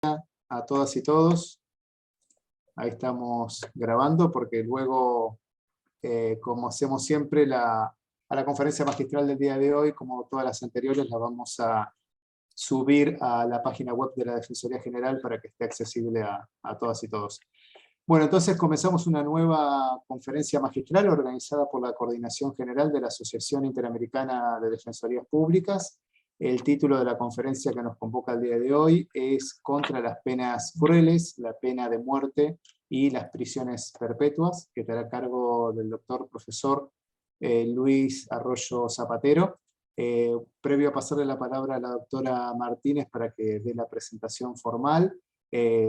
A todas y todos. Ahí estamos grabando porque luego, como hacemos siempre, a la conferencia magistral del día de hoy, como todas las anteriores, la vamos a subir a la página web de la Defensoría General para que esté accesible a todas y todos. Bueno, entonces comenzamos una nueva conferencia magistral organizada por la Coordinación General de la Asociación Interamericana de Defensorías Públicas. El título de la conferencia que nos convoca el día de hoy es Contra las penas crueles, la pena de muerte y las prisiones perpetuas, que estará a cargo del doctor profesor Luis Arroyo Zapatero. Previo a pasarle la palabra a la doctora Martínez para que dé la presentación formal,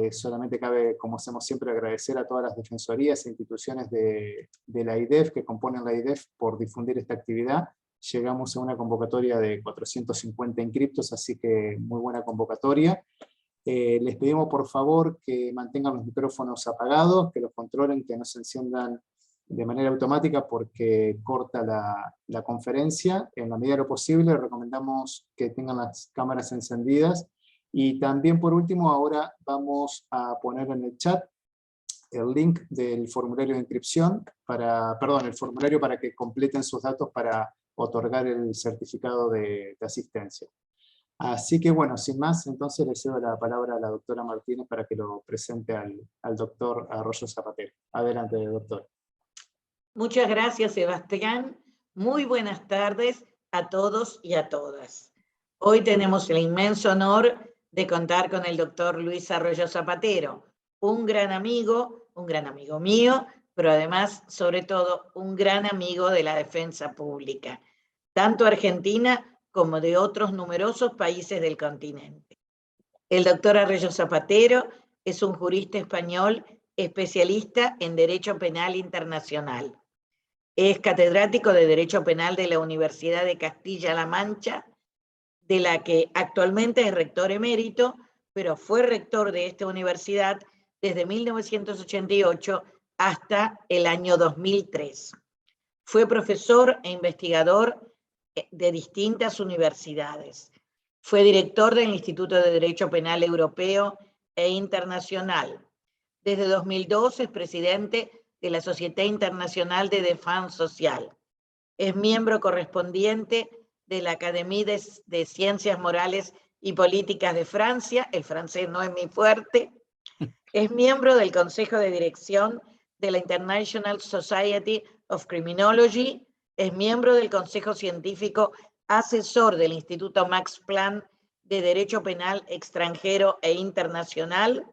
solamente cabe, como hacemos siempre, agradecer a todas las defensorías e instituciones de la IDEF que componen la IDEF por difundir esta actividad. Llegamos a una convocatoria de 450 inscriptos, así que muy buena convocatoria. Les pedimos por favor que mantengan los micrófonos apagados, que los controlen, que no se enciendan de manera automática porque corta la conferencia. En la medida de lo posible recomendamos que tengan las cámaras encendidas. Y también por último ahora vamos a poner en el chat el link del formulario de inscripción, el formulario para que completen sus datos para otorgar el certificado de asistencia. Así que bueno, sin más, entonces le cedo la palabra a la doctora Martínez para que lo presente al doctor Arroyo Zapatero. Adelante, doctor. Muchas gracias, Sebastián. Muy buenas tardes a todos y a todas. Hoy tenemos el inmenso honor de contar con el doctor Luis Arroyo Zapatero, un gran amigo mío, pero además, sobre todo, un gran amigo de la defensa pública, tanto Argentina como de otros numerosos países del continente. El doctor Arroyo Zapatero es un jurista español especialista en Derecho Penal Internacional. Es catedrático de Derecho Penal de la Universidad de Castilla-La Mancha, de la que actualmente es rector emérito, pero fue rector de esta universidad desde 1988 hasta el año 2003. Fue profesor e investigador de distintas universidades. Fue director del Instituto de Derecho Penal Europeo e Internacional. Desde 2002 es presidente de la Société Internationale de Défense Sociale. Es miembro correspondiente de la Academia de Ciencias Morales y Políticas de Francia, el francés no es mi fuerte. Es miembro del Consejo de Dirección de la International Society of Criminology, es miembro del Consejo Científico Asesor del Instituto Max Planck de Derecho Penal Extranjero e Internacional.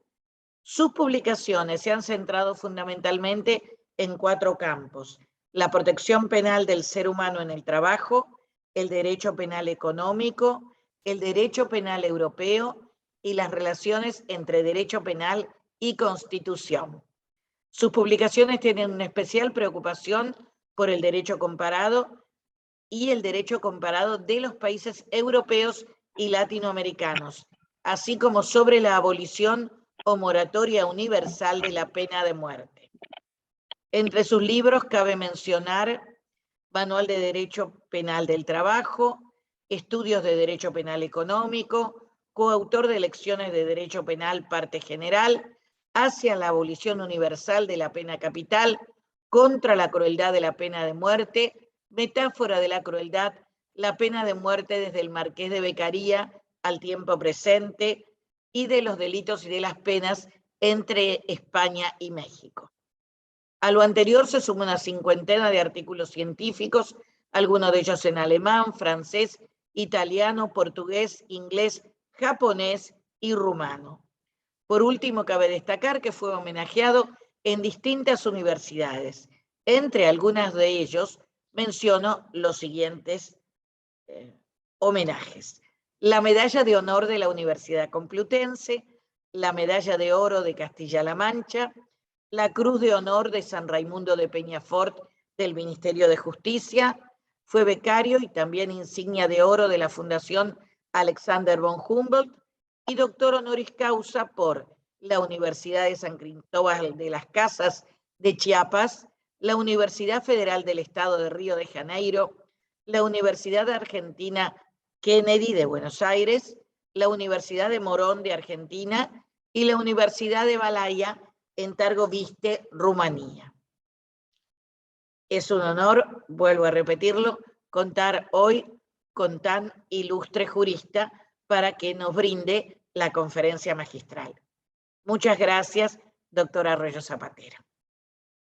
Sus publicaciones se han centrado fundamentalmente en 4 campos: la protección penal del ser humano en el trabajo, el derecho penal económico, el derecho penal europeo y las relaciones entre derecho penal y Constitución. Sus publicaciones tienen una especial preocupación por el derecho comparado y el derecho comparado de los países europeos y latinoamericanos, así como sobre la abolición o moratoria universal de la pena de muerte. Entre sus libros cabe mencionar Manual de Derecho Penal del Trabajo, Estudios de Derecho Penal Económico, coautor de Lecciones de Derecho Penal Parte General, Hacia la abolición universal de la pena capital, Contra la crueldad de la pena de muerte, Metáfora de la crueldad, la pena de muerte desde el Marqués de Beccaria al tiempo presente, y de los delitos y de las penas entre España y México. A lo anterior se suma una 50 de artículos científicos, algunos de ellos en alemán, francés, italiano, portugués, inglés, japonés y rumano. Por último, cabe destacar que fue homenajeado en distintas universidades. Entre algunas de ellos menciono los siguientes homenajes: la Medalla de Honor de la Universidad Complutense, la Medalla de Oro de Castilla-La Mancha, la Cruz de Honor de San Raimundo de Peñafort del Ministerio de Justicia, fue becario y también insignia de oro de la Fundación Alexander von Humboldt y doctor honoris causa por la Universidad de San Cristóbal de las Casas de Chiapas, la Universidad Federal del Estado de Río de Janeiro, la Universidad Argentina Kennedy de Buenos Aires, la Universidad de Morón de Argentina y la Universidad de Balaya en Târgu-Viste, Rumanía. Es un honor, vuelvo a repetirlo, contar hoy con tan ilustre jurista para que nos brinde la conferencia magistral. Muchas gracias, doctora Arroyo Zapatero.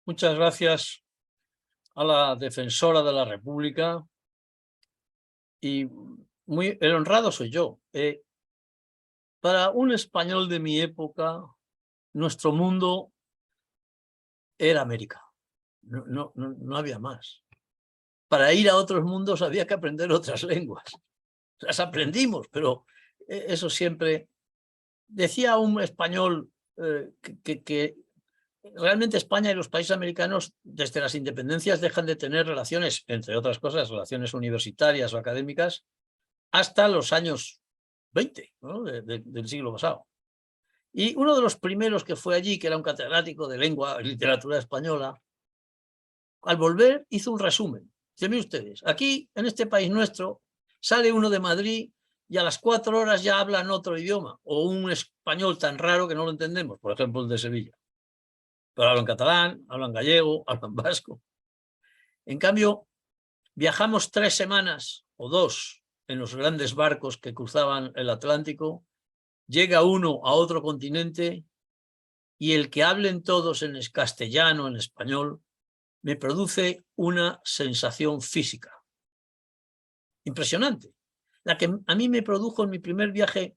Muchas gracias a la defensora de la República y el honrado soy yo. Para un español de mi época, nuestro mundo era América. No había más. Para ir a otros mundos había que aprender otras lenguas. Las aprendimos, pero eso siempre... Decía un español que realmente España y los países americanos, desde las independencias, dejan de tener relaciones, entre otras cosas, relaciones universitarias o académicas, hasta los años 20, ¿no? del siglo pasado. Y uno de los primeros que fue allí, que era un catedrático de lengua y literatura española, al volver hizo un resumen. Dice, miren ustedes, aquí en este país nuestro sale uno de Madrid y a las 4 horas ya hablan otro idioma, o un español tan raro que no lo entendemos, por ejemplo el de Sevilla. Pero hablan catalán, hablan gallego, hablan vasco. En cambio, viajamos 3 semanas o 2 en los grandes barcos que cruzaban el Atlántico, llega uno a otro continente y el que hablen todos en castellano, en español, me produce una sensación física impresionante. La que a mí me produjo en mi primer viaje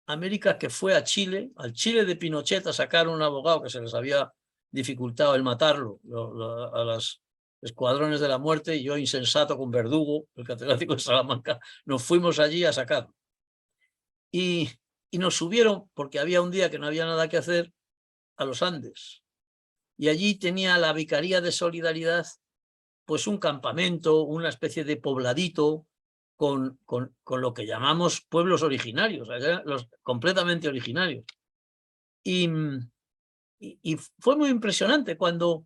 a América, que fue a Chile, al Chile de Pinochet, a sacar a un abogado que se les había dificultado el matarlo a los escuadrones de la muerte, y yo, insensato, con Verdugo, el catedrático de Salamanca, nos fuimos allí a sacarlo. Y nos subieron, porque había un día que no había nada que hacer, a los Andes. Y allí tenía la Vicaría de Solidaridad pues un campamento, una especie de pobladito con lo que llamamos pueblos originarios, los completamente originarios. Y fue muy impresionante cuando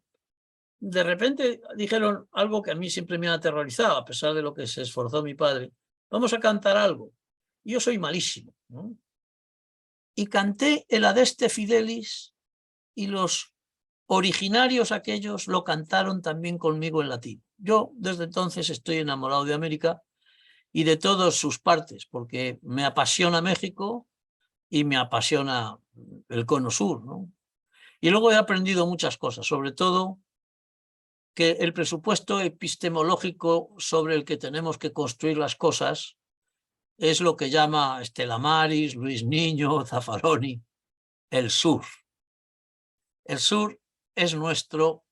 de repente dijeron algo que a mí siempre me ha aterrorizado, a pesar de lo que se esforzó mi padre. Vamos a cantar algo. Y yo soy malísimo, ¿no? Y canté el Adeste Fidelis y los originarios aquellos lo cantaron también conmigo en latín. Yo desde entonces estoy enamorado de América y de todas sus partes, porque me apasiona México y me apasiona el Cono Sur, ¿no? Y luego he aprendido muchas cosas, sobre todo que el presupuesto epistemológico sobre el que tenemos que construir las cosas es lo que llama Stella Maris, Luis Niño, Zaffaroni, el sur. El sur es nuestro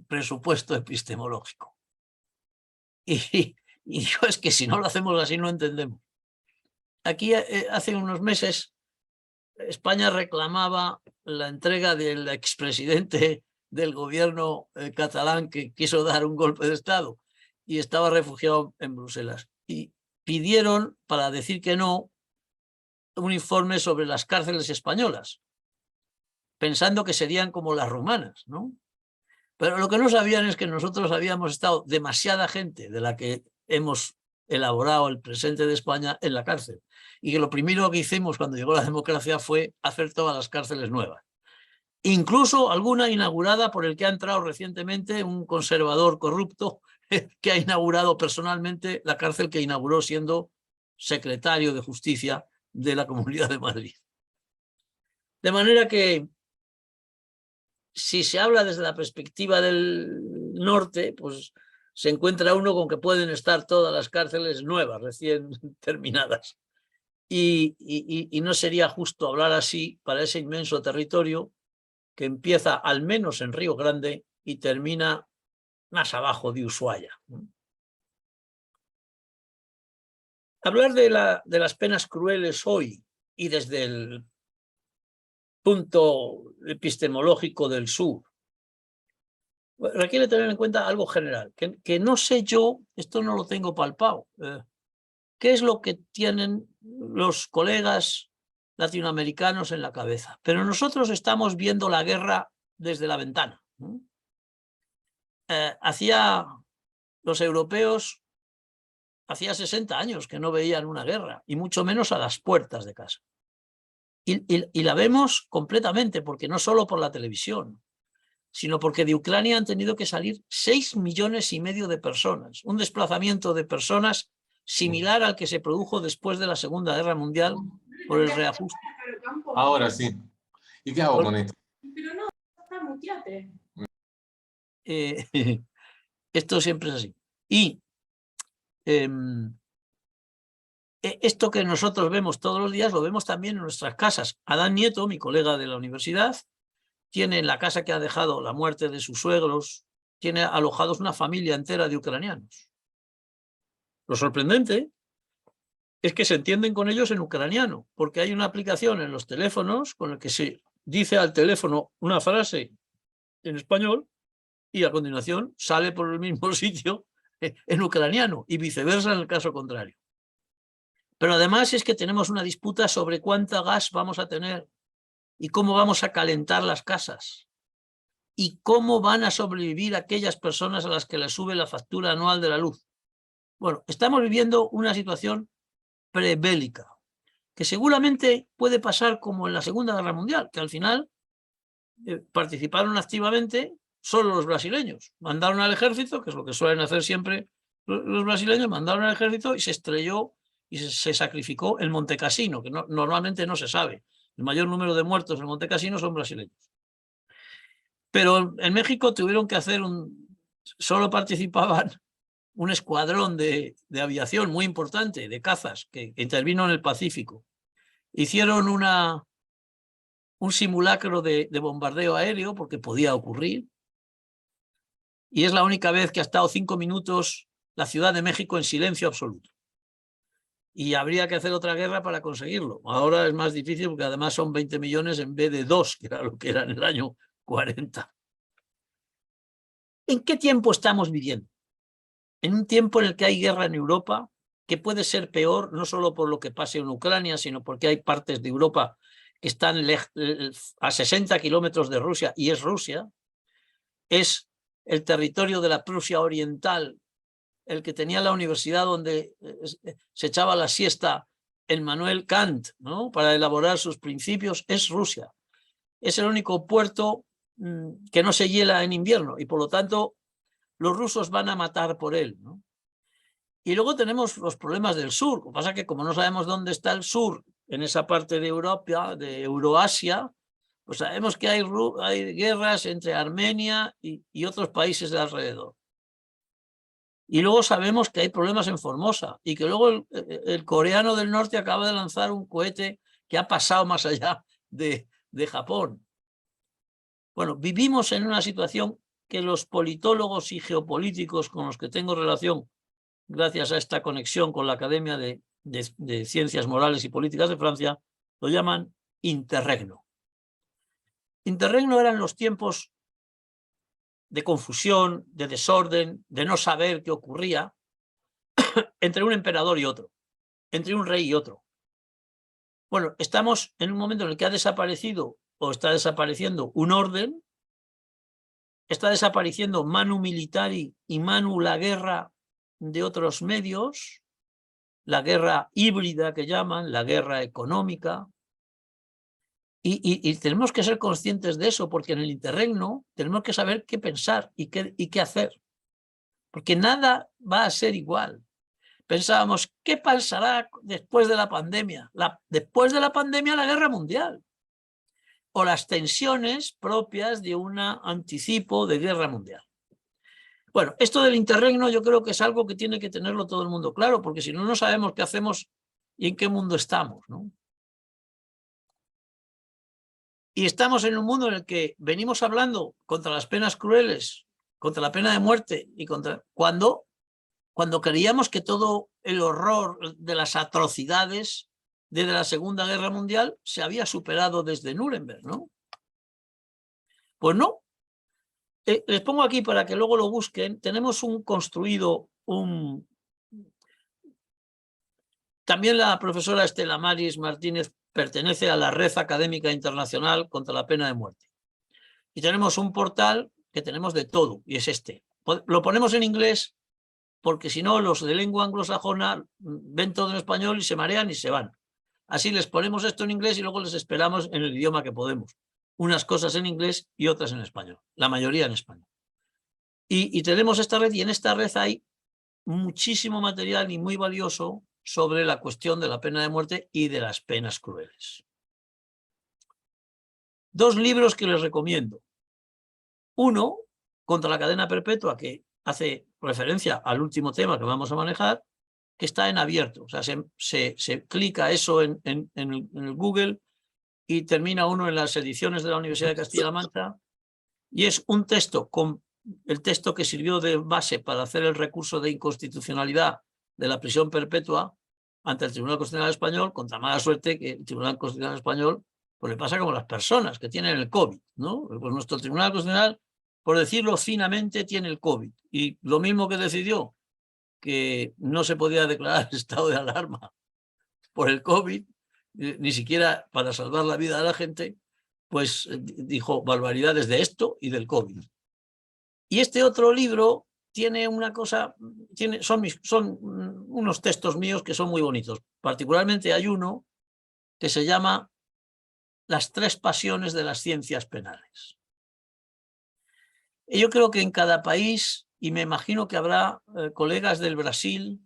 presupuesto epistemológico. Y yo es que si no lo hacemos así no entendemos. Aquí hace unos meses España reclamaba la entrega del expresidente del gobierno catalán que quiso dar un golpe de Estado y estaba refugiado en Bruselas. Y pidieron, para decir que no, un informe sobre las cárceles españolas, pensando que serían como las rumanas, ¿no? Pero lo que no sabían es que nosotros habíamos estado demasiada gente de la que hemos elaborado el presente de España en la cárcel. Y que lo primero que hicimos cuando llegó la democracia fue hacer todas las cárceles nuevas. Incluso alguna inaugurada por el que ha entrado recientemente un conservador corrupto que ha inaugurado personalmente la cárcel que inauguró siendo secretario de Justicia de la Comunidad de Madrid. De manera que si se habla desde la perspectiva del norte, pues se encuentra uno con que pueden estar todas las cárceles nuevas, recién terminadas. Y no sería justo hablar así para ese inmenso territorio que empieza al menos en Río Grande y termina más abajo de Ushuaia. Hablar de las penas crueles hoy y desde el punto epistemológico del sur requiere tener en cuenta algo general, que no sé yo, esto no lo tengo palpado, qué es lo que tienen los colegas latinoamericanos en la cabeza. Pero nosotros estamos viendo la guerra desde la ventana. Los europeos hacía 60 años que no veían una guerra, y mucho menos a las puertas de casa. Y la vemos completamente, porque no solo por la televisión, sino porque de Ucrania han tenido que salir 6,5 millones de personas, un desplazamiento de personas similar al que se produjo después de la Segunda Guerra Mundial por el reajuste. Ahora sí. ¿Y qué hago con esto? Pero no, está muteate. Esto siempre es así. Y esto que nosotros vemos todos los días lo vemos también en nuestras casas. Adán Nieto, mi colega de la universidad, tiene en la casa que ha dejado la muerte de sus suegros, tiene alojados una familia entera de ucranianos. Lo sorprendente es que se entienden con ellos en ucraniano, porque hay una aplicación en los teléfonos con la que se dice al teléfono una frase en español y a continuación sale por el mismo sitio en ucraniano y viceversa en el caso contrario. Pero además es que tenemos una disputa sobre cuánta gas vamos a tener y cómo vamos a calentar las casas y cómo van a sobrevivir aquellas personas a las que les sube la factura anual de la luz. Bueno, estamos viviendo una situación prebélica, que seguramente puede pasar como en la Segunda Guerra Mundial, que al final participaron activamente solo los brasileños. Mandaron al ejército, que es lo que suelen hacer siempre los brasileños, mandaron al ejército y se estrelló y se sacrificó el Monte Cassino, que normalmente no se sabe. El mayor número de muertos en Monte Cassino son brasileños. Pero en México tuvieron que hacer solo participaban un escuadrón de aviación muy importante, de cazas, que intervino en el Pacífico. Hicieron un simulacro de bombardeo aéreo, porque podía ocurrir, y es la única vez que ha estado 5 minutos la Ciudad de México en silencio absoluto. Y habría que hacer otra guerra para conseguirlo. Ahora es más difícil porque además son 20 millones en vez de 2, que era lo que era en el año 40. ¿En qué tiempo estamos viviendo? En un tiempo en el que hay guerra en Europa, que puede ser peor, no solo por lo que pase en Ucrania, sino porque hay partes de Europa que están a 60 kilómetros de Rusia, y es Rusia, es el territorio de la Prusia Oriental, el que tenía la universidad donde se echaba la siesta Immanuel Kant, ¿no?, para elaborar sus principios, es Rusia. Es el único puerto que no se hiela en invierno, y por lo tanto los rusos van a matar por él, ¿no? Y luego tenemos los problemas del sur. Lo que pasa es que como no sabemos dónde está el sur, en esa parte de Europa, de Euroasia, pues sabemos que hay guerras entre Armenia y otros países de alrededor. Y luego sabemos que hay problemas en Formosa y que luego el coreano del norte acaba de lanzar un cohete que ha pasado más allá de Japón. Bueno, vivimos en una situación que los politólogos y geopolíticos con los que tengo relación, gracias a esta conexión con la Academia de Ciencias Morales y Políticas de Francia, lo llaman interregno. Interregno eran los tiempos de confusión, de desorden, de no saber qué ocurría entre un emperador y otro, entre un rey y otro. Bueno, estamos en un momento en el que ha desaparecido o está desapareciendo un orden, está desapareciendo manu militari y manu la guerra de otros medios, la guerra híbrida que llaman, la guerra económica, y tenemos que ser conscientes de eso, porque en el interregno tenemos que saber qué pensar y qué hacer, porque nada va a ser igual. Pensábamos, ¿qué pasará después de la pandemia? Después de la pandemia, la guerra mundial, o las tensiones propias de un anticipo de guerra mundial. Bueno, esto del interregno yo creo que es algo que tiene que tenerlo todo el mundo claro, porque si no, no sabemos qué hacemos y en qué mundo estamos, ¿no? Y estamos en un mundo en el que venimos hablando contra las penas crueles, contra la pena de muerte, y cuando creíamos que todo el horror de las atrocidades desde la Segunda Guerra Mundial se había superado desde Nuremberg, ¿no? Pues no. Les pongo aquí para que luego lo busquen. Tenemos También la profesora Estela Maris Martínez pertenece a la Red Académica Internacional contra la Pena de Muerte. Y tenemos un portal que tenemos de todo, y es este. Lo ponemos en inglés porque si no los de lengua anglosajona ven todo en español y se marean y se van. Así les ponemos esto en inglés y luego les esperamos en el idioma que podemos. Unas cosas en inglés y otras en español, la mayoría en español. Y tenemos esta red, y en esta red hay muchísimo material y muy valioso sobre la cuestión de la pena de muerte y de las penas crueles. 2 libros que les recomiendo. Uno, Contra la cadena perpetua, que hace referencia al último tema que vamos a manejar, que está en abierto. O sea, se clica eso en el Google y termina uno en las ediciones de la Universidad de Castilla-La Mancha, y es un texto con el texto que sirvió de base para hacer el recurso de inconstitucionalidad de la prisión perpetua ante el Tribunal Constitucional Español, contra mala suerte que el Tribunal Constitucional Español pues le pasa como a las personas que tienen el COVID, ¿no? Pues nuestro Tribunal Constitucional, por decirlo finamente, tiene el COVID, y lo mismo que decidió que no se podía declarar estado de alarma por el COVID, ni siquiera para salvar la vida de la gente, pues dijo barbaridades de esto y del COVID. Y este otro libro tiene una cosa, son unos textos míos que son muy bonitos. Particularmente hay uno que se llama Las 3 pasiones de las ciencias penales. Y yo creo que en cada país, y me imagino que habrá colegas del Brasil,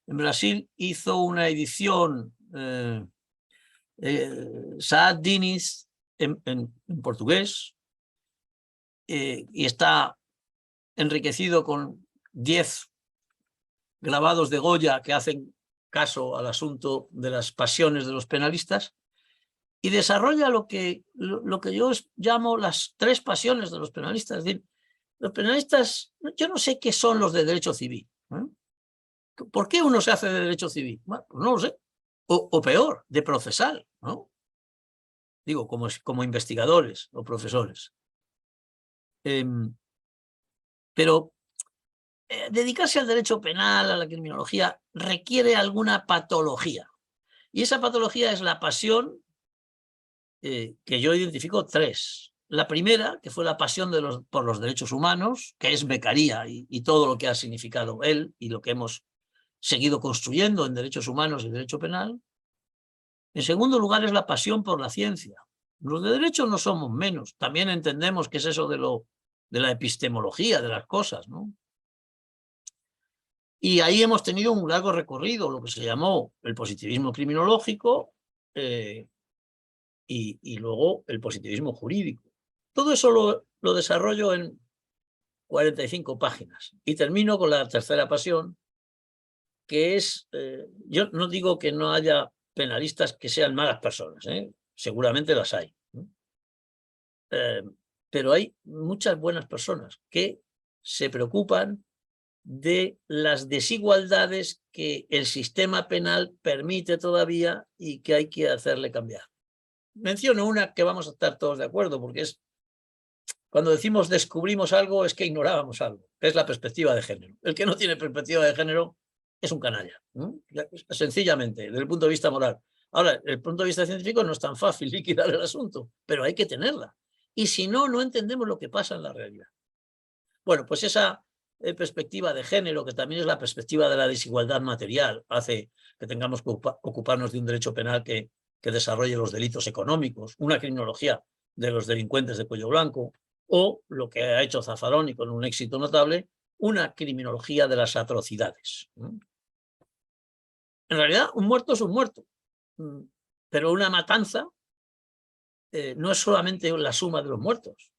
en Brasil hizo una edición Saad Diniz en portugués, y está enriquecido con 10 grabados de Goya que hacen caso al asunto de las pasiones de los penalistas, y desarrolla lo que yo llamo las 3 pasiones de los penalistas. Es decir, los penalistas, yo no sé qué son los de derecho civil. ¿Por qué uno se hace de derecho civil? Bueno, pues no lo sé. O peor, de procesal, ¿no? Digo, como investigadores o profesores. Pero dedicarse al derecho penal, a la criminología, requiere alguna patología. Y esa patología es la pasión que yo identifico 3. La primera, que fue la pasión por los derechos humanos, que es Beccaria y todo lo que ha significado él y lo que hemos seguido construyendo en derechos humanos y derecho penal. En segundo lugar, es la pasión por la ciencia. Los de derecho no somos menos. También entendemos qué es eso de la epistemología de las cosas, ¿no? Y ahí hemos tenido un largo recorrido, lo que se llamó el positivismo criminológico y luego el positivismo jurídico. Todo eso lo desarrollo en 45 páginas. Y termino con la tercera pasión, que es, yo no digo que no haya penalistas que sean malas personas, seguramente las hay, ¿no? Pero hay muchas buenas personas que se preocupan de las desigualdades que el sistema penal permite todavía y que hay que hacerle cambiar. Menciono una que vamos a estar todos de acuerdo, porque es cuando decimos descubrimos algo es que ignorábamos algo, que es la perspectiva de género. El que no tiene perspectiva de género es un canalla, ¿no? Sencillamente, desde el punto de vista moral. Ahora, desde el punto de vista científico no es tan fácil liquidar el asunto, pero hay que tenerla. Y si no, no entendemos lo que pasa en la realidad. Bueno, pues esa perspectiva de género, que también es la perspectiva de la desigualdad material, hace que tengamos que ocuparnos de un derecho penal que desarrolle los delitos económicos, una criminología de los delincuentes de cuello blanco, o lo que ha hecho Zaffaroni con un éxito notable, una criminología de las atrocidades. En realidad, un muerto es un muerto, pero una matanza no es solamente la suma de los muertos,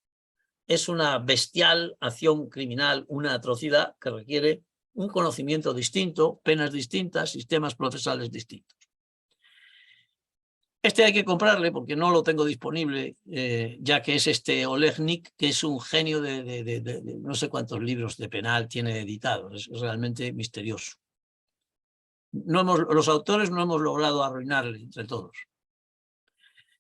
es una bestial acción criminal, una atrocidad que requiere un conocimiento distinto, penas distintas, sistemas procesales distintos. Este hay que comprarle porque no lo tengo disponible, ya que es Olegnik, que es un genio de no sé cuántos libros de penal tiene editados. Es realmente misterioso. Los autores no hemos logrado arruinarle entre todos.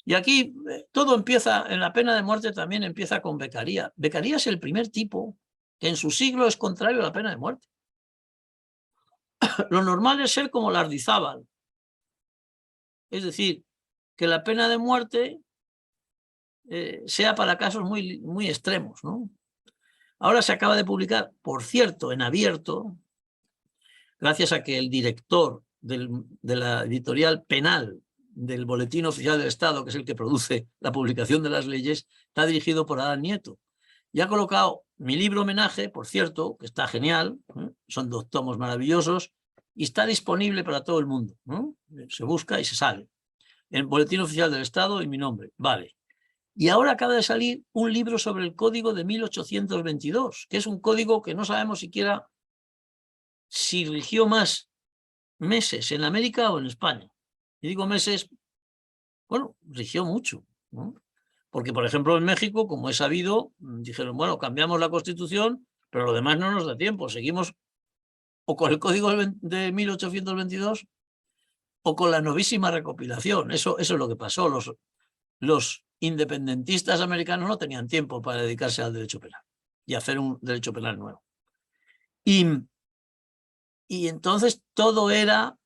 Y aquí todo empieza, en la pena de muerte también empieza con Beccaria. Beccaria es el primer tipo que en su siglo es contrario a la pena de muerte. Lo normal es ser como Lardizábal. Es decir, que la pena de muerte sea para casos muy, muy extremos, ¿no? Ahora se acaba de publicar, por cierto, en abierto, gracias a que el director de la editorial penal del Boletín Oficial del Estado, que es el que produce la publicación de las leyes, está dirigido por Adán Nieto. Y ha colocado mi libro homenaje, por cierto, que está genial, son 2 tomos maravillosos, y está disponible para todo el mundo, ¿no? Se busca y se sale. El Boletín Oficial del Estado y mi nombre, vale. Y ahora acaba de salir un libro sobre el Código de 1822, que es un código que no sabemos siquiera si rigió más meses en América o en España. Y digo meses, bueno, rigió mucho, ¿no? Porque, por ejemplo, en México, como he sabido, dijeron, bueno, cambiamos la Constitución, pero lo demás no nos da tiempo, seguimos o con el Código de 1822 o con la novísima recopilación. Eso es lo que pasó. Los independentistas americanos no tenían tiempo para dedicarse al derecho penal y hacer un derecho penal nuevo. Y entonces todo era,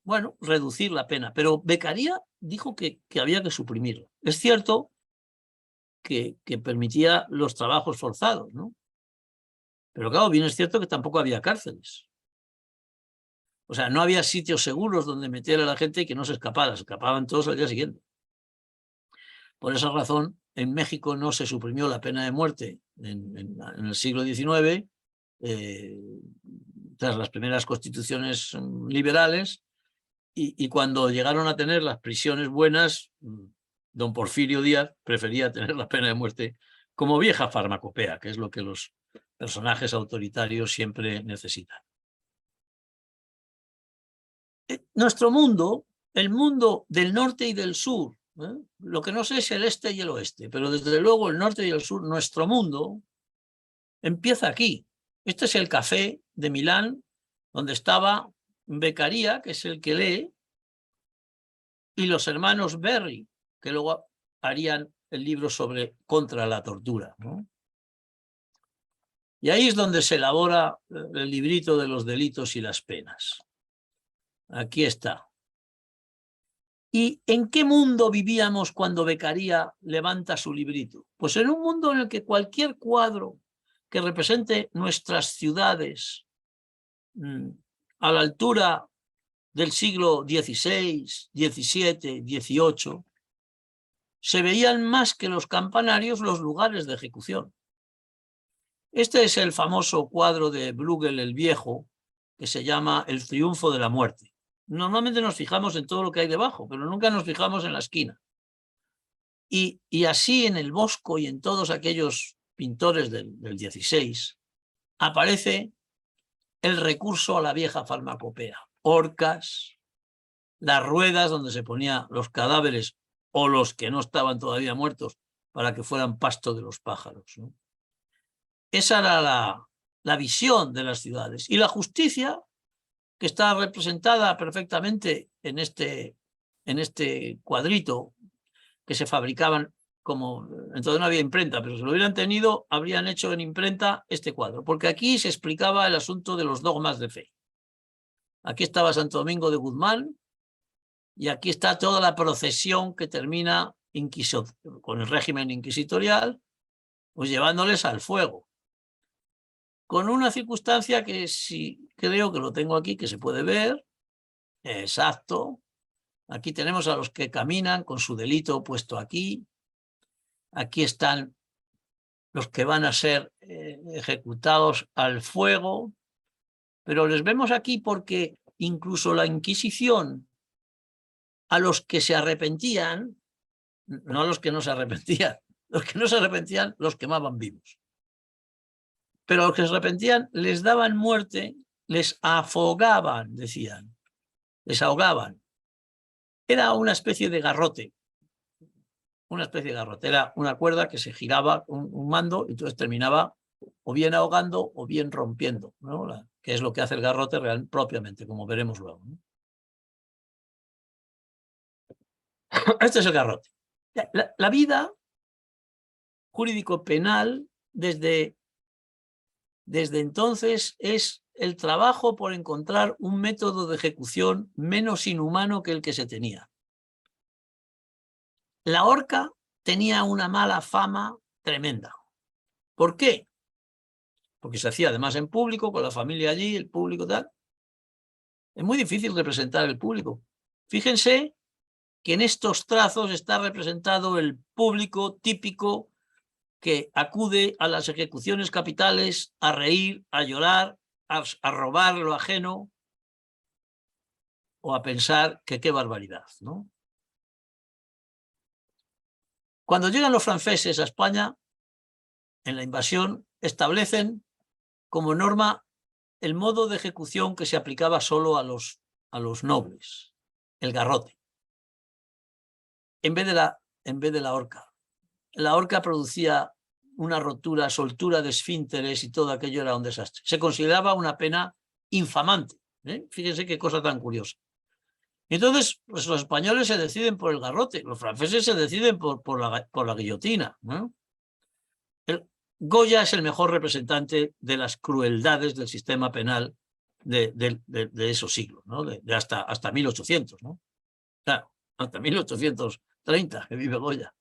bueno, reducir la pena. Pero Beccaria dijo que había que suprimirlo. Es cierto que permitía los trabajos forzados, ¿no? Pero claro, bien es cierto que tampoco había cárceles. O sea, no había sitios seguros donde meter a la gente y que no se escapaban todos al día siguiente. Por esa razón, en México no se suprimió la pena de muerte en el siglo XIX, tras las primeras constituciones liberales, y cuando llegaron a tener las prisiones buenas, don Porfirio Díaz prefería tener la pena de muerte como vieja farmacopea, que es lo que los personajes autoritarios siempre necesitan. Nuestro mundo, el mundo del norte y del sur, lo que no sé es el este y el oeste, pero desde luego el norte y el sur, nuestro mundo empieza aquí. Este es el café de Milán, donde estaba Beccaria, que es el que lee, y los hermanos Berry, que luego harían el libro sobre contra la tortura, ¿no? Y ahí es donde se elabora el librito de los delitos y las penas. Aquí está. ¿Y en qué mundo vivíamos cuando Beccaria levanta su librito? Pues en un mundo en el que cualquier cuadro que represente nuestras ciudades a la altura del siglo XVI, XVII, XVIII, se veían más que los campanarios los lugares de ejecución. Este es el famoso cuadro de Bruegel el Viejo, que se llama El triunfo de la muerte. Normalmente nos fijamos en todo lo que hay debajo, pero nunca nos fijamos en la esquina. Y así en el Bosco y en todos aquellos pintores del XVI aparece el recurso a la vieja farmacopea. Horcas, las ruedas donde se ponían los cadáveres o los que no estaban todavía muertos para que fueran pasto de los pájaros, ¿no? Esa era la visión de las ciudades. Y la justicia, que está representada perfectamente en este cuadrito que se fabricaban como, entonces no había imprenta, pero si lo hubieran tenido, habrían hecho en imprenta este cuadro, porque aquí se explicaba el asunto de los dogmas de fe. Aquí estaba Santo Domingo de Guzmán y aquí está toda la procesión que termina con el régimen inquisitorial, pues llevándoles al fuego. Con una circunstancia que sí creo que lo tengo aquí, que se puede ver. Exacto. Aquí tenemos a los que caminan con su delito puesto aquí. Aquí están los que van a ser ejecutados al fuego. Pero les vemos aquí porque incluso la Inquisición, a los que se arrepentían, no a los que no se arrepentían, los que no se arrepentían los quemaban vivos. Pero a los que se arrepentían les daban muerte, les afogaban, decían, les ahogaban. Era una especie de garrote, era una cuerda que se giraba un mando y entonces terminaba o bien ahogando o bien rompiendo, ¿no? Que es lo que hace el garrote real, propiamente, como veremos luego, ¿no? Este es el garrote. La vida jurídico-penal desde entonces es el trabajo por encontrar un método de ejecución menos inhumano que el que se tenía. La horca tenía una mala fama tremenda. ¿Por qué? Porque se hacía además en público, con la familia allí, el público tal. Es muy difícil representar el público. Fíjense que en estos trazos está representado el público típico que acude a las ejecuciones capitales a reír, a llorar, a robar lo ajeno o a pensar que qué barbaridad, ¿no? Cuando llegan los franceses a España, en la invasión, establecen como norma el modo de ejecución que se aplicaba solo a los nobles, el garrote, en vez de la horca. La horca producía una rotura, soltura de esfínteres y todo aquello era un desastre. Se consideraba una pena infamante. Fíjense qué cosa tan curiosa. Entonces, pues los españoles se deciden por el garrote, los franceses se deciden por la guillotina, ¿no? Goya es el mejor representante de las crueldades del sistema penal de esos siglos, ¿no? hasta 1800, ¿no? Claro, hasta 1830 que vive Goya.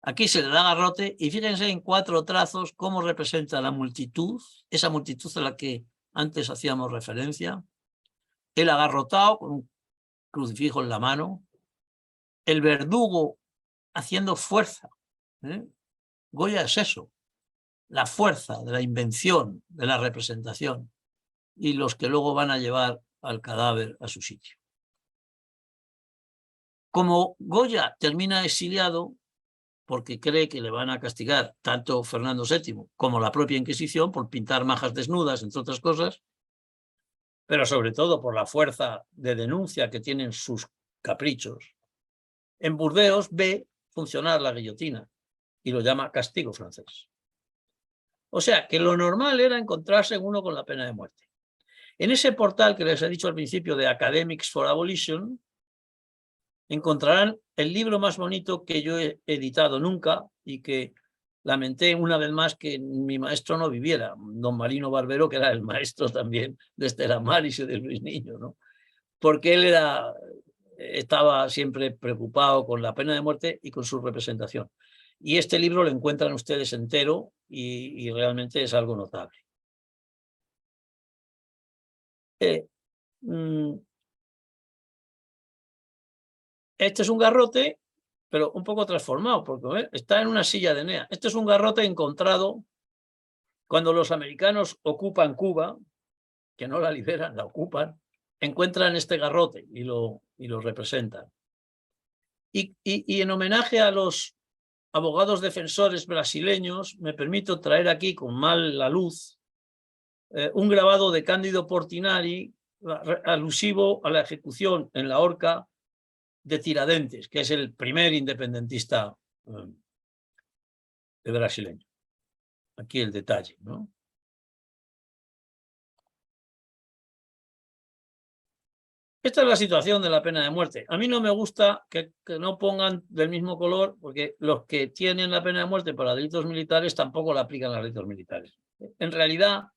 Aquí se le da garrote y fíjense en 4 trazos cómo representa la multitud, esa multitud a la que antes hacíamos referencia, el agarrotado con un crucifijo en la mano, el verdugo haciendo fuerza. Goya es eso, la fuerza de la invención, de la representación, y los que luego van a llevar al cadáver a su sitio. Como Goya termina exiliado, porque cree que le van a castigar tanto Fernando VII como la propia Inquisición por pintar majas desnudas, entre otras cosas, pero sobre todo por la fuerza de denuncia que tienen sus caprichos, en Burdeos ve funcionar la guillotina y lo llama castigo francés. O sea, que lo normal era encontrarse uno con la pena de muerte. En ese portal que les he dicho al principio de Academics for Abolition, encontrarán el libro más bonito que yo he editado nunca y que lamenté una vez más que mi maestro no viviera, don Marino Barbero, que era el maestro también de Estela Maris y de Luis Niño, ¿no? Porque él estaba siempre preocupado con la pena de muerte y con su representación. Y este libro lo encuentran ustedes entero y realmente es algo notable. Este es un garrote, pero un poco transformado, porque está en una silla de Enea. Este es un garrote encontrado cuando los americanos ocupan Cuba, que no la liberan, la ocupan, encuentran este garrote y lo representan. Y en homenaje a los abogados defensores brasileños, me permito traer aquí con mal la luz un grabado de Cándido Portinari alusivo a la ejecución en la horca de Tiradentes, que es el primer independentista brasileño. Aquí el detalle, ¿no? Esta es la situación de la pena de muerte. A mí no me gusta que no pongan del mismo color, porque los que tienen la pena de muerte para delitos militares tampoco la aplican a delitos militares. En realidad,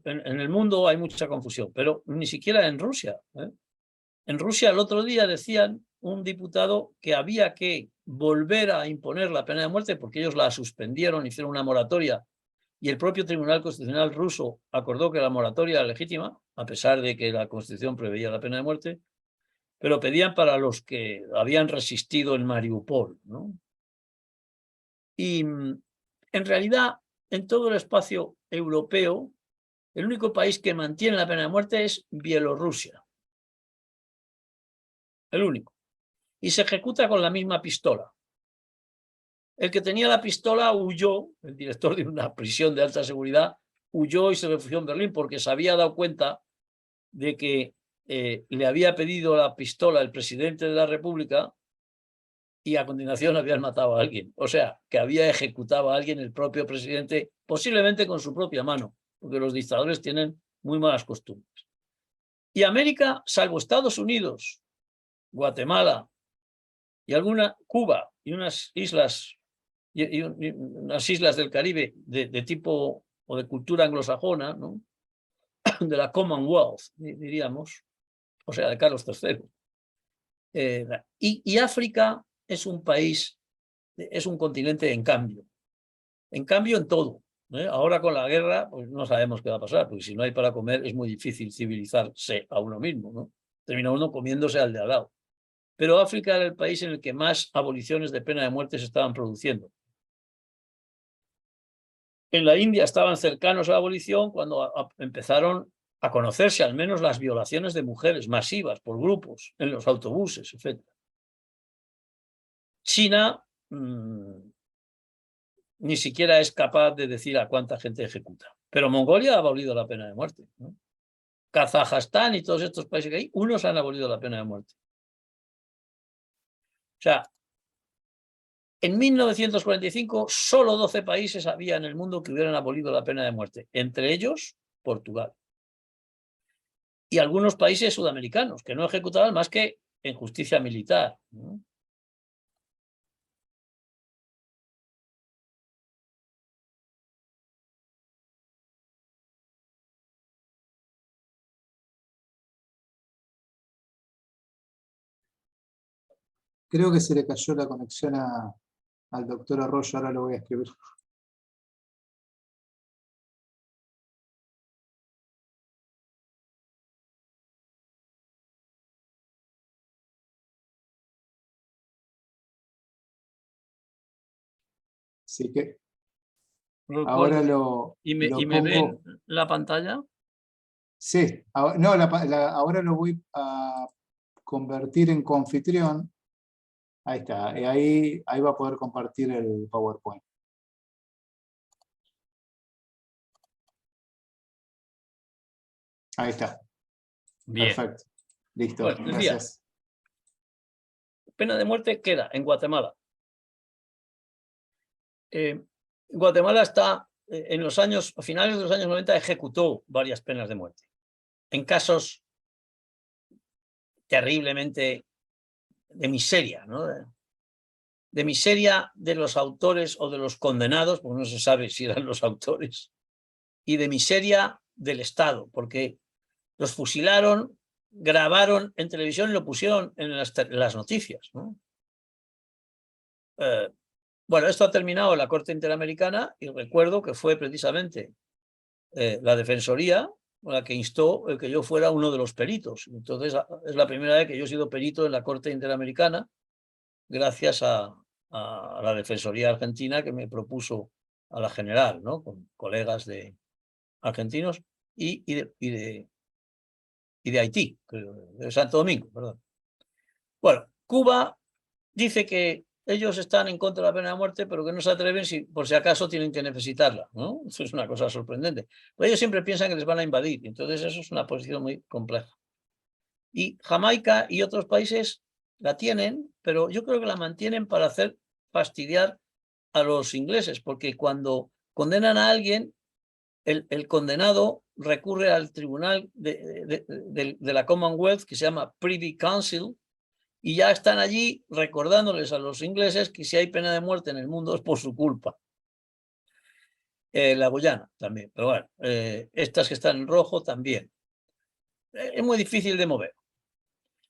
en el mundo hay mucha confusión, pero ni siquiera en Rusia. En Rusia el otro día decían un diputado que había que volver a imponer la pena de muerte porque ellos la suspendieron, hicieron una moratoria y el propio Tribunal Constitucional ruso acordó que la moratoria era legítima, a pesar de que la Constitución preveía la pena de muerte, pero pedían para los que habían resistido en Mariupol, ¿no? Y en realidad, en todo el espacio europeo, el único país que mantiene la pena de muerte es Bielorrusia. El único. Y se ejecuta con la misma pistola. El que tenía la pistola huyó, el director de una prisión de alta seguridad, huyó y se refugió en Berlín porque se había dado cuenta de que le había pedido la pistola el presidente de la República y a continuación habían matado a alguien. O sea, que había ejecutado a alguien el propio presidente, posiblemente con su propia mano, porque los dictadores tienen muy malas costumbres. Y América, salvo Estados Unidos, Guatemala y Cuba y unas islas del Caribe de tipo o de cultura anglosajona, ¿no? De la Commonwealth, diríamos, o sea, de Carlos III. Y África es un país, es un continente en cambio en todo. Ahora con la guerra, pues no sabemos qué va a pasar, porque si no hay para comer es muy difícil civilizarse a uno mismo, ¿no? Termina uno comiéndose al de al lado. pero África era el país en el que más aboliciones de pena de muerte se estaban produciendo. En la India estaban cercanos a la abolición cuando empezaron a conocerse al menos las violaciones de mujeres masivas por grupos en los autobuses, etc. China ni siquiera es capaz de decir a cuánta gente ejecuta. Pero Mongolia ha abolido la pena de muerte, ¿no? Kazajstán y todos estos países que hay, unos han abolido la pena de muerte. O sea, en 1945 solo 12 países había en el mundo que hubieran abolido la pena de muerte, entre ellos Portugal. Y algunos países sudamericanos que no ejecutaban más que en justicia militar, ¿no? Creo que se le cayó la conexión al doctor Arroyo, ahora lo voy a escribir. Así que ahora lo ¿Y me pongo. ven la pantalla? Sí, no, ahora lo voy a convertir en confitrión. Ahí está, ahí va a poder compartir el PowerPoint. Ahí está. Bien. Perfecto. Listo, Bueno, decía, gracias. pena de muerte queda en Guatemala. Guatemala está, en los años, a finales de los años 90, ejecutó varias penas de muerte. En casos terriblemente de miseria, ¿no? De miseria de los autores o de los condenados, porque no se sabe si eran los autores, y de miseria del Estado, porque los fusilaron, grabaron en televisión y lo pusieron en las noticias, ¿no? Bueno, esto ha terminado en la Corte Interamericana y recuerdo que fue precisamente la Defensoría la que instó el que yo fuera uno de los peritos. Entonces es la primera vez que yo he sido perito en la Corte Interamericana gracias a la Defensoría Argentina que me propuso a la general, ¿no? Con colegas argentinos y de Haití, de Santo Domingo, perdón. Bueno, Cuba dice que ellos están en contra de la pena de muerte, pero que no se atreven si por si acaso tienen que necesitarla, ¿no? Eso es una cosa sorprendente. Pero ellos siempre piensan que les van a invadir, y entonces eso es una posición muy compleja. Y Jamaica y otros países la tienen, pero yo creo que la mantienen para hacer fastidiar a los ingleses, porque cuando condenan a alguien, el condenado recurre al tribunal de la Commonwealth, que se llama Privy Council, y ya están allí recordándoles a los ingleses que si hay pena de muerte en el mundo es por su culpa. La Guyana también, pero bueno, estas que están en rojo también. Es muy difícil de mover.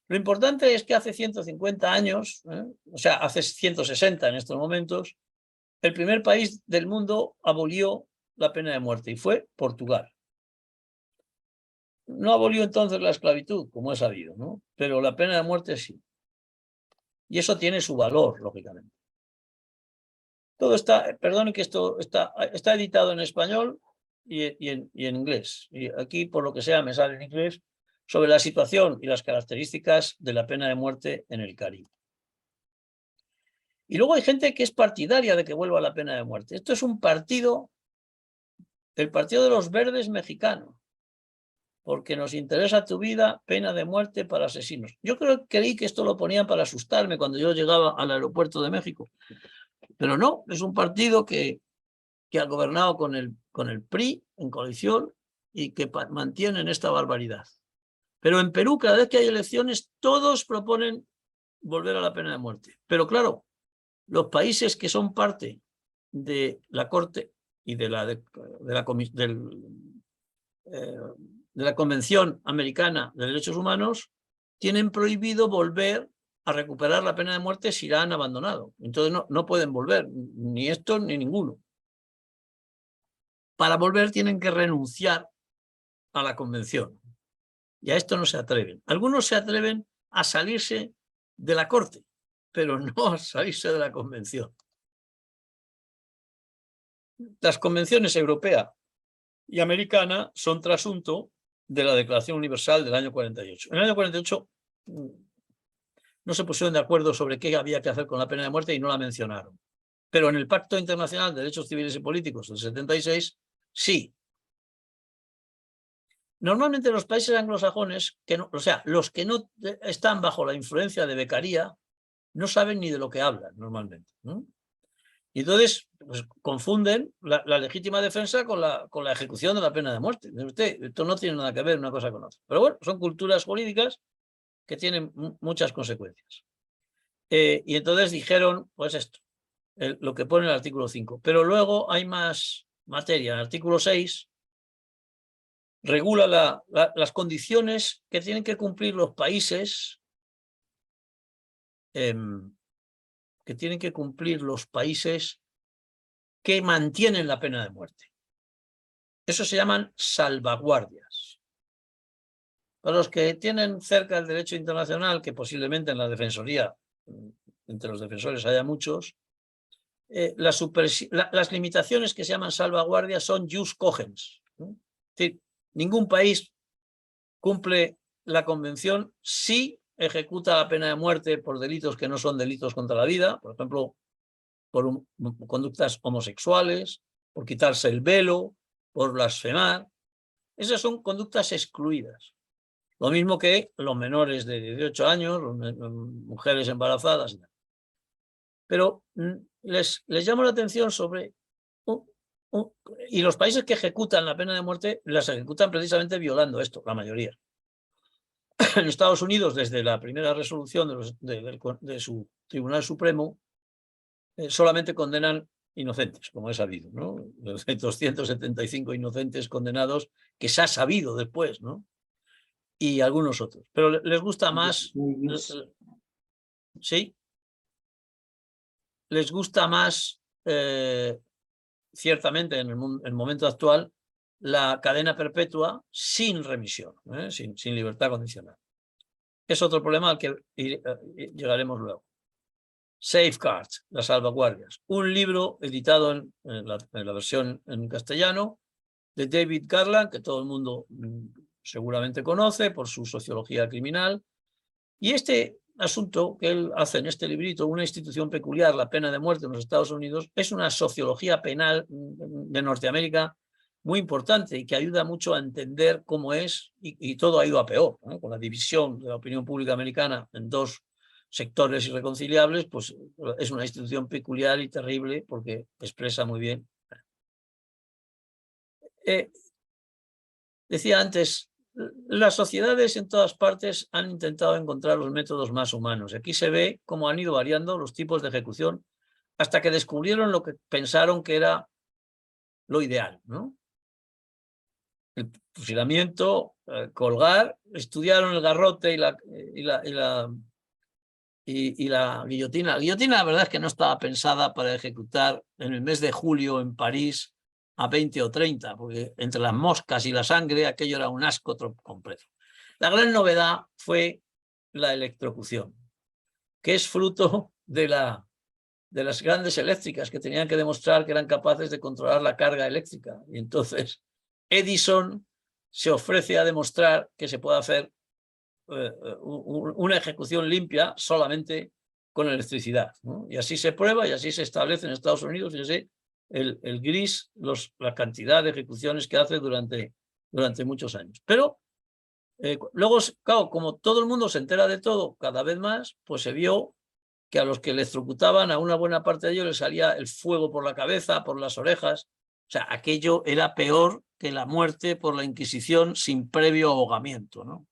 Lo importante es que hace 150 años, o sea, hace 160 en estos momentos, el primer país del mundo abolió la pena de muerte y fue Portugal. No abolió entonces la esclavitud, como es sabido, ¿no? Pero la pena de muerte sí. Y eso tiene su valor, lógicamente. Todo está, perdón que esto está editado en español y en inglés. Y aquí, por lo que sea, me sale en inglés sobre la situación y las características de la pena de muerte en el Caribe. Y luego hay gente que es partidaria de que vuelva la pena de muerte. Esto es un partido, el Partido de los Verdes mexicano, porque nos interesa tu vida, pena de muerte para asesinos. Yo creí que esto lo ponían para asustarme cuando yo llegaba al aeropuerto de México. Pero no, es un partido que ha gobernado con el PRI en coalición y que mantienen esta barbaridad. Pero en Perú, cada vez que hay elecciones, todos proponen volver a la pena de muerte. Pero claro, los países que son parte de la Corte y de la Convención Americana de Derechos Humanos tienen prohibido volver a recuperar la pena de muerte si la han abandonado. Entonces no pueden volver, ni esto ni ninguno. Para volver tienen que renunciar a la convención. Y a esto no se atreven. Algunos se atreven a salirse de la corte, pero no a salirse de la convención. Las convenciones europea y americana son trasunto de la Declaración Universal del año 48. En el año 48 no se pusieron de acuerdo sobre qué había que hacer con la pena de muerte y no la mencionaron. Pero en el Pacto Internacional de Derechos Civiles y Políticos del 76, sí. Normalmente los países anglosajones, o sea, los que no están bajo la influencia de Beccaria, no saben ni de lo que hablan normalmente, ¿no? Y entonces pues, confunden la legítima defensa con la ejecución de la pena de muerte. Esto no tiene nada que ver una cosa con otra. Pero bueno, son culturas jurídicas que tienen muchas consecuencias. Y entonces dijeron, pues esto, lo que pone el artículo 5. Pero luego hay más materia. El artículo 6 regula las condiciones que tienen que cumplir los países que mantienen la pena de muerte. Eso se llaman salvaguardias. Para los que tienen cerca el derecho internacional, que posiblemente en la defensoría, entre los defensores haya muchos, las limitaciones que se llaman salvaguardias son jus cogens, ¿no? Es decir, ningún país cumple la convención si ejecuta la pena de muerte por delitos que no son delitos contra la vida, por ejemplo, por conductas homosexuales, por quitarse el velo, por blasfemar. Esas son conductas excluidas. Lo mismo que los menores de 18 años, mujeres embarazadas. Pero les llamo la atención sobre... y los países que ejecutan la pena de muerte las ejecutan precisamente violando esto, la mayoría. En Estados Unidos, desde la primera resolución de su Tribunal Supremo, solamente condenan inocentes, como es sabido, ¿no? Los 275 inocentes condenados que se ha sabido después, ¿no? Y algunos otros. Pero les gusta más... ¿Sí? Les gusta más, ciertamente en el momento actual, la cadena perpetua sin remisión, sin libertad condicional. Es otro problema al que llegaremos luego. Safeguards, las salvaguardias. Un libro editado en la versión en castellano de David Garland, que todo el mundo seguramente conoce por su sociología criminal. Y este asunto que él hace en este librito, Una institución peculiar, la pena de muerte en los Estados Unidos, es una sociología penal de Norteamérica muy importante y que ayuda mucho a entender cómo es, y todo ha ido a peor, ¿no? Con la división de la opinión pública americana en dos sectores irreconciliables, pues es una institución peculiar y terrible porque expresa muy bien. Decía antes, las sociedades en todas partes han intentado encontrar los métodos más humanos. Aquí se ve cómo han ido variando los tipos de ejecución hasta que descubrieron lo que pensaron que era lo ideal, ¿no? El fusilamiento, colgar, estudiaron el garrote y la guillotina. La guillotina, la verdad es que no estaba pensada para ejecutar en el mes de julio en París a 20 o 30, porque entre las moscas y la sangre aquello era un asco completo. La gran novedad fue la electrocución, que es fruto de las grandes eléctricas que tenían que demostrar que eran capaces de controlar la carga eléctrica. Y entonces Edison se ofrece a demostrar que se puede hacer una ejecución limpia solamente con electricidad, ¿no? Y así se prueba y así se establece en Estados Unidos, fíjese, el gris, la cantidad de ejecuciones que hace durante muchos años. Pero luego, claro, como todo el mundo se entera de todo cada vez más, pues se vio que a los que electrocutaban, a una buena parte de ellos les salía el fuego por la cabeza, por las orejas. O sea, aquello era peor que la muerte por la Inquisición sin previo ahogamiento, ¿no?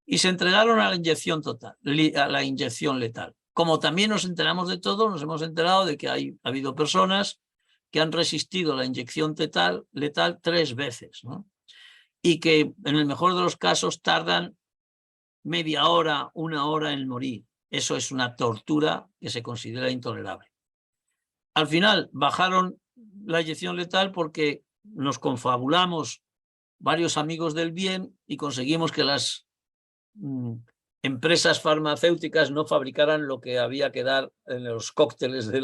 Y se entregaron a la inyección total, a la inyección letal. Como también nos enteramos de todo, nos hemos enterado de que ha habido personas que han resistido la inyección letal 3 veces, ¿no? Y que en el mejor de los casos tardan media hora, 1 hora en morir. Eso es una tortura que se considera intolerable. Al final bajaron la inyección letal porque nos confabulamos varios amigos del bien y conseguimos que las empresas farmacéuticas no fabricaran lo que había que dar en los cócteles de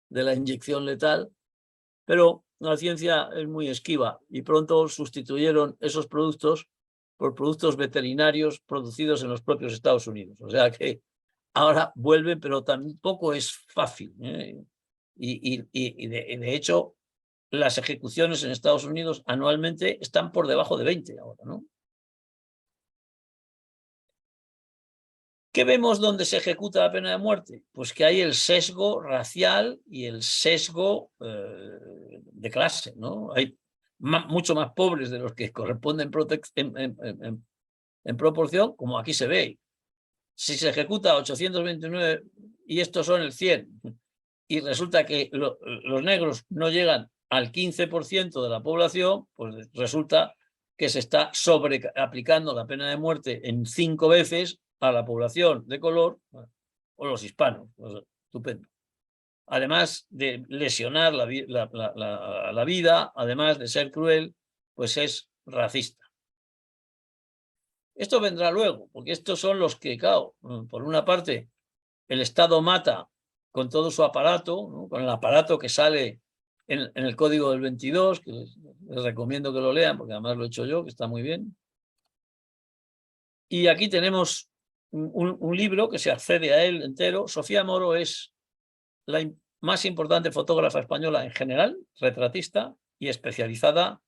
la inyección letal, pero la ciencia es muy esquiva y pronto sustituyeron esos productos por productos veterinarios producidos en los propios Estados Unidos. O sea que ahora vuelven, pero tampoco es fácil, ¿eh? Y de hecho, las ejecuciones en Estados Unidos anualmente están por debajo de 20 ahora, ¿no? ¿Qué vemos donde se ejecuta la pena de muerte? Pues que hay el sesgo racial y el sesgo de clase, ¿no? Hay mucho más pobres de los que corresponden en proporción, como aquí se ve. Si se ejecuta 829 y estos son el 100, y resulta que los negros no llegan al 15% de la población, pues resulta que se está aplicando la pena de muerte en 5 veces a la población de color o los hispanos. Pues, estupendo. Además de lesionar la vida, además de ser cruel, pues es racista. Esto vendrá luego, porque estos son los que, claro, por una parte, el Estado mata con todo su aparato, ¿no? Con el aparato que sale en el Código del 22, que les recomiendo que lo lean, porque además lo he hecho yo, que está muy bien. Y aquí tenemos un libro que se accede a él entero. Sofía Moro es la más importante fotógrafa española en general, retratista y especializada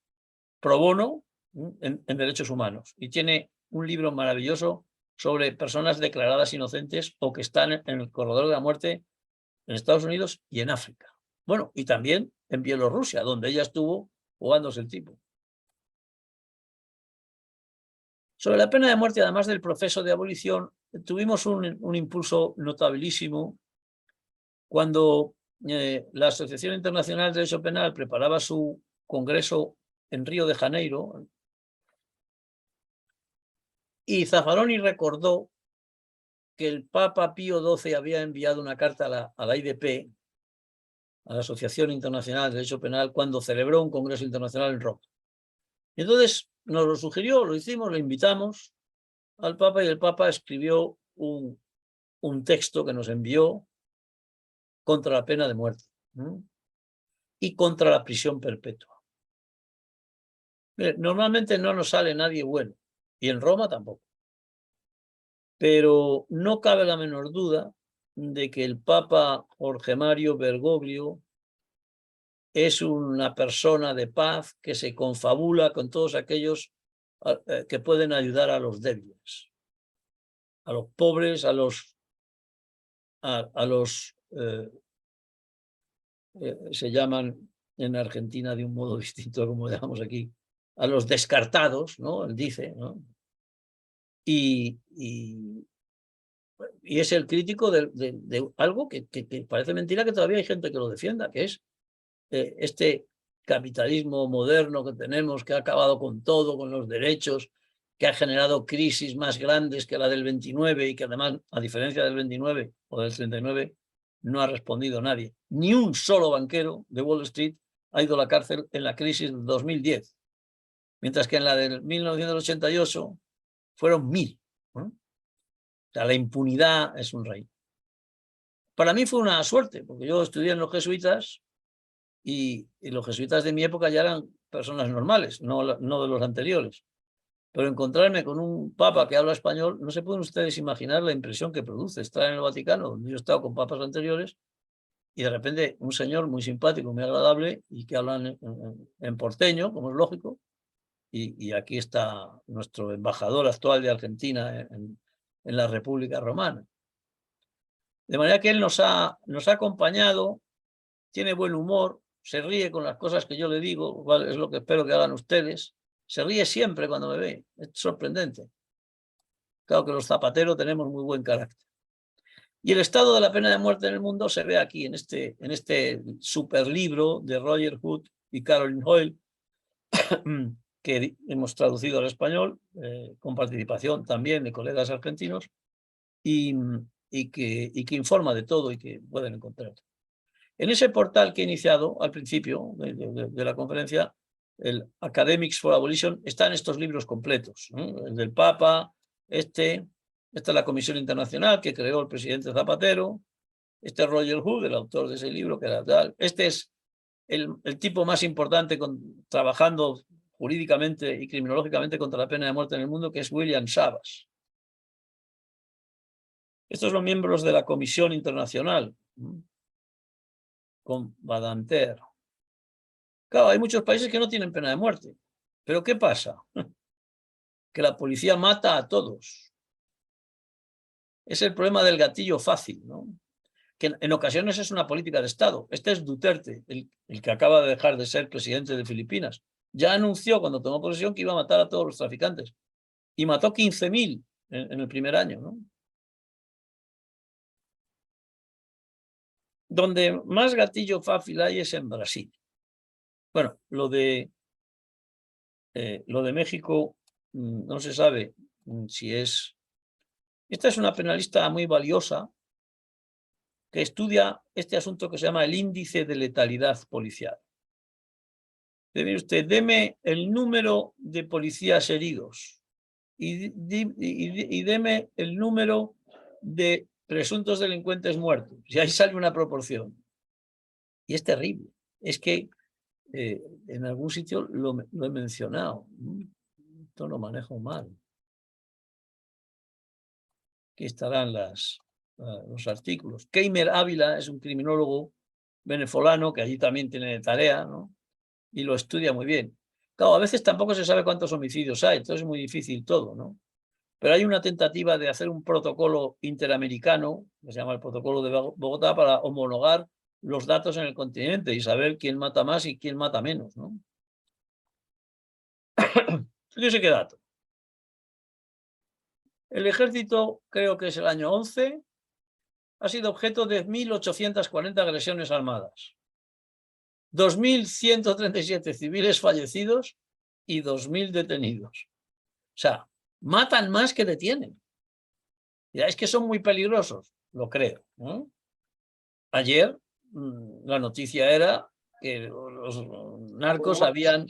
pro bono en derechos humanos. Y tiene un libro maravilloso sobre personas declaradas inocentes o que están en el corredor de la muerte en Estados Unidos y en África. Bueno, y también en Bielorrusia, donde ella estuvo jugándose el tipo. Sobre la pena de muerte, además del proceso de abolición, tuvimos un impulso notabilísimo cuando la Asociación Internacional de Derecho Penal preparaba su congreso en Río de Janeiro, y Zaffaroni recordó que el Papa Pío XII había enviado una carta a la IDP, a la Asociación Internacional de Derecho Penal, cuando celebró un congreso internacional en Roma. Y entonces nos lo sugirió, lo hicimos, lo invitamos al Papa, y el Papa escribió un texto que nos envió contra la pena de muerte, ¿no? Y contra la prisión perpetua. Normalmente no nos sale nadie bueno, y en Roma tampoco. Pero no cabe la menor duda de que el Papa Jorge Mario Bergoglio es una persona de paz que se confabula con todos aquellos que pueden ayudar a los débiles, a los pobres, se llaman en Argentina de un modo distinto a como llamamos aquí, a los descartados, ¿no? Él dice, ¿no? Y es el crítico de algo que parece mentira que todavía hay gente que lo defienda, que es este capitalismo moderno que tenemos, que ha acabado con todo, con los derechos, que ha generado crisis más grandes que la del 29 y que además, a diferencia del 29 o del 39, no ha respondido nadie. Ni un solo banquero de Wall Street ha ido a la cárcel en la crisis del 2010, mientras que en la del 1988 fueron 1000. ¿No? O sea, la impunidad es un rey. Para mí fue una suerte, porque yo estudié en los jesuitas y los jesuitas de mi época ya eran personas normales, no de los anteriores. Pero encontrarme con un papa que habla español, no se pueden ustedes imaginar la impresión que produce estar en el Vaticano, donde yo he estado con papas anteriores, y de repente un señor muy simpático, muy agradable, y que habla en porteño, como es lógico, y aquí está nuestro embajador actual de Argentina en la República Romana. De manera que él nos ha acompañado, tiene buen humor, se ríe con las cosas que yo le digo, cual es lo que espero que hagan ustedes. Se ríe siempre cuando me ve, es sorprendente. Claro que los zapateros tenemos muy buen carácter. Y el estado de la pena de muerte en el mundo se ve aquí, en este super libro de Roger Hood y Caroline Hoyle, que hemos traducido al español, con participación también de colegas argentinos, y que informa de todo y que pueden encontrar. En ese portal que he iniciado al principio de la conferencia, el Academics for Abolition, están estos libros completos, ¿no? El del Papa, Esta es la Comisión Internacional que creó el presidente Zapatero. Este es Roger Hood, el autor de ese libro, que era tal. Este es el tipo más importante trabajando jurídicamente y criminológicamente contra la pena de muerte en el mundo, que es William Savage. Estos son miembros de la Comisión Internacional, con Badinter. Claro, hay muchos países que no tienen pena de muerte. ¿Pero qué pasa? Que la policía mata a todos. Es el problema del gatillo fácil, ¿no? Que en ocasiones es una política de Estado. Este es Duterte, el que acaba de dejar de ser presidente de Filipinas. Ya anunció cuando tomó posesión que iba a matar a todos los traficantes. Y mató 15.000 en el primer año, ¿no? Donde más gatillo fácil hay es en Brasil. Bueno, lo de México no se sabe si es... Esta es una penalista muy valiosa que estudia este asunto que se llama el índice de letalidad policial. Mire usted, deme el número de policías heridos y deme el número de presuntos delincuentes muertos. Y ahí sale una proporción. Y es terrible. Es que en algún sitio lo he mencionado. Esto lo manejo mal. Aquí estarán los artículos. Keimer Ávila es un criminólogo venezolano que allí también tiene tarea, ¿no? Y lo estudia muy bien. Claro, a veces tampoco se sabe cuántos homicidios hay, entonces es muy difícil todo, ¿no? Pero hay una tentativa de hacer un protocolo interamericano, que se llama el Protocolo de Bogotá, para homologar los datos en el continente y saber quién mata más y quién mata menos, ¿no? Fíjese qué dato. El ejército, creo que es el año 11, ha sido objeto de 1.840 agresiones armadas. 2.137 civiles fallecidos y 2.000 detenidos. O sea, matan más que detienen. Ya, es que son muy peligrosos, lo creo, ¿no? Ayer la noticia era que los narcos habían...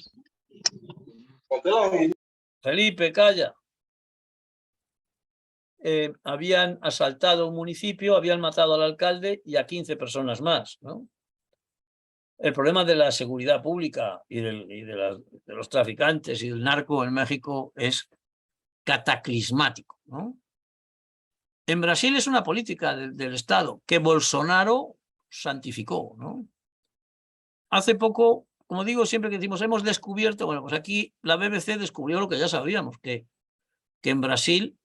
Felipe, calla. Habían asaltado un municipio, habían matado al alcalde y a 15 personas más, ¿no? El problema de la seguridad pública y de los traficantes y del narco en México es cataclismático, ¿no? En Brasil es una política del Estado que Bolsonaro santificó, ¿no? Hace poco, como digo, siempre que decimos hemos descubierto, bueno, pues aquí la BBC descubrió lo que ya sabíamos, que en Brasil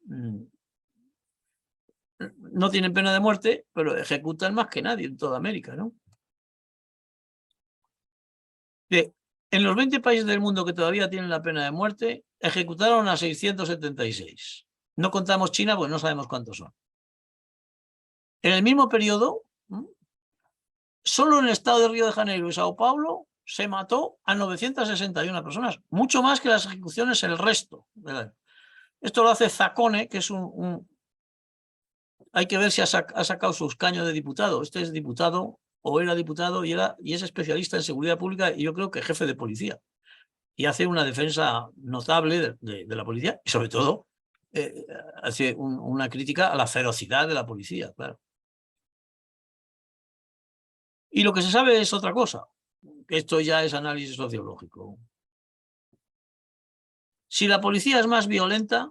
no tienen pena de muerte, pero ejecutan más que nadie en toda América, ¿no? En los 20 países del mundo que todavía tienen la pena de muerte, ejecutaron a 676. No contamos China porque no sabemos cuántos son. En el mismo periodo, solo en el estado de Río de Janeiro y Sao Paulo se mató a 961 personas, mucho más que las ejecuciones en el resto. Esto lo hace Zacone, que es hay que ver si ha sacado su escaño de diputado. Este es diputado o era diputado y es especialista en seguridad pública y yo creo que jefe de policía. Y hace una defensa notable de la policía y sobre todo hace una crítica a la ferocidad de la policía, claro. Y lo que se sabe es otra cosa. Esto ya es análisis sociológico. Si la policía es más violenta,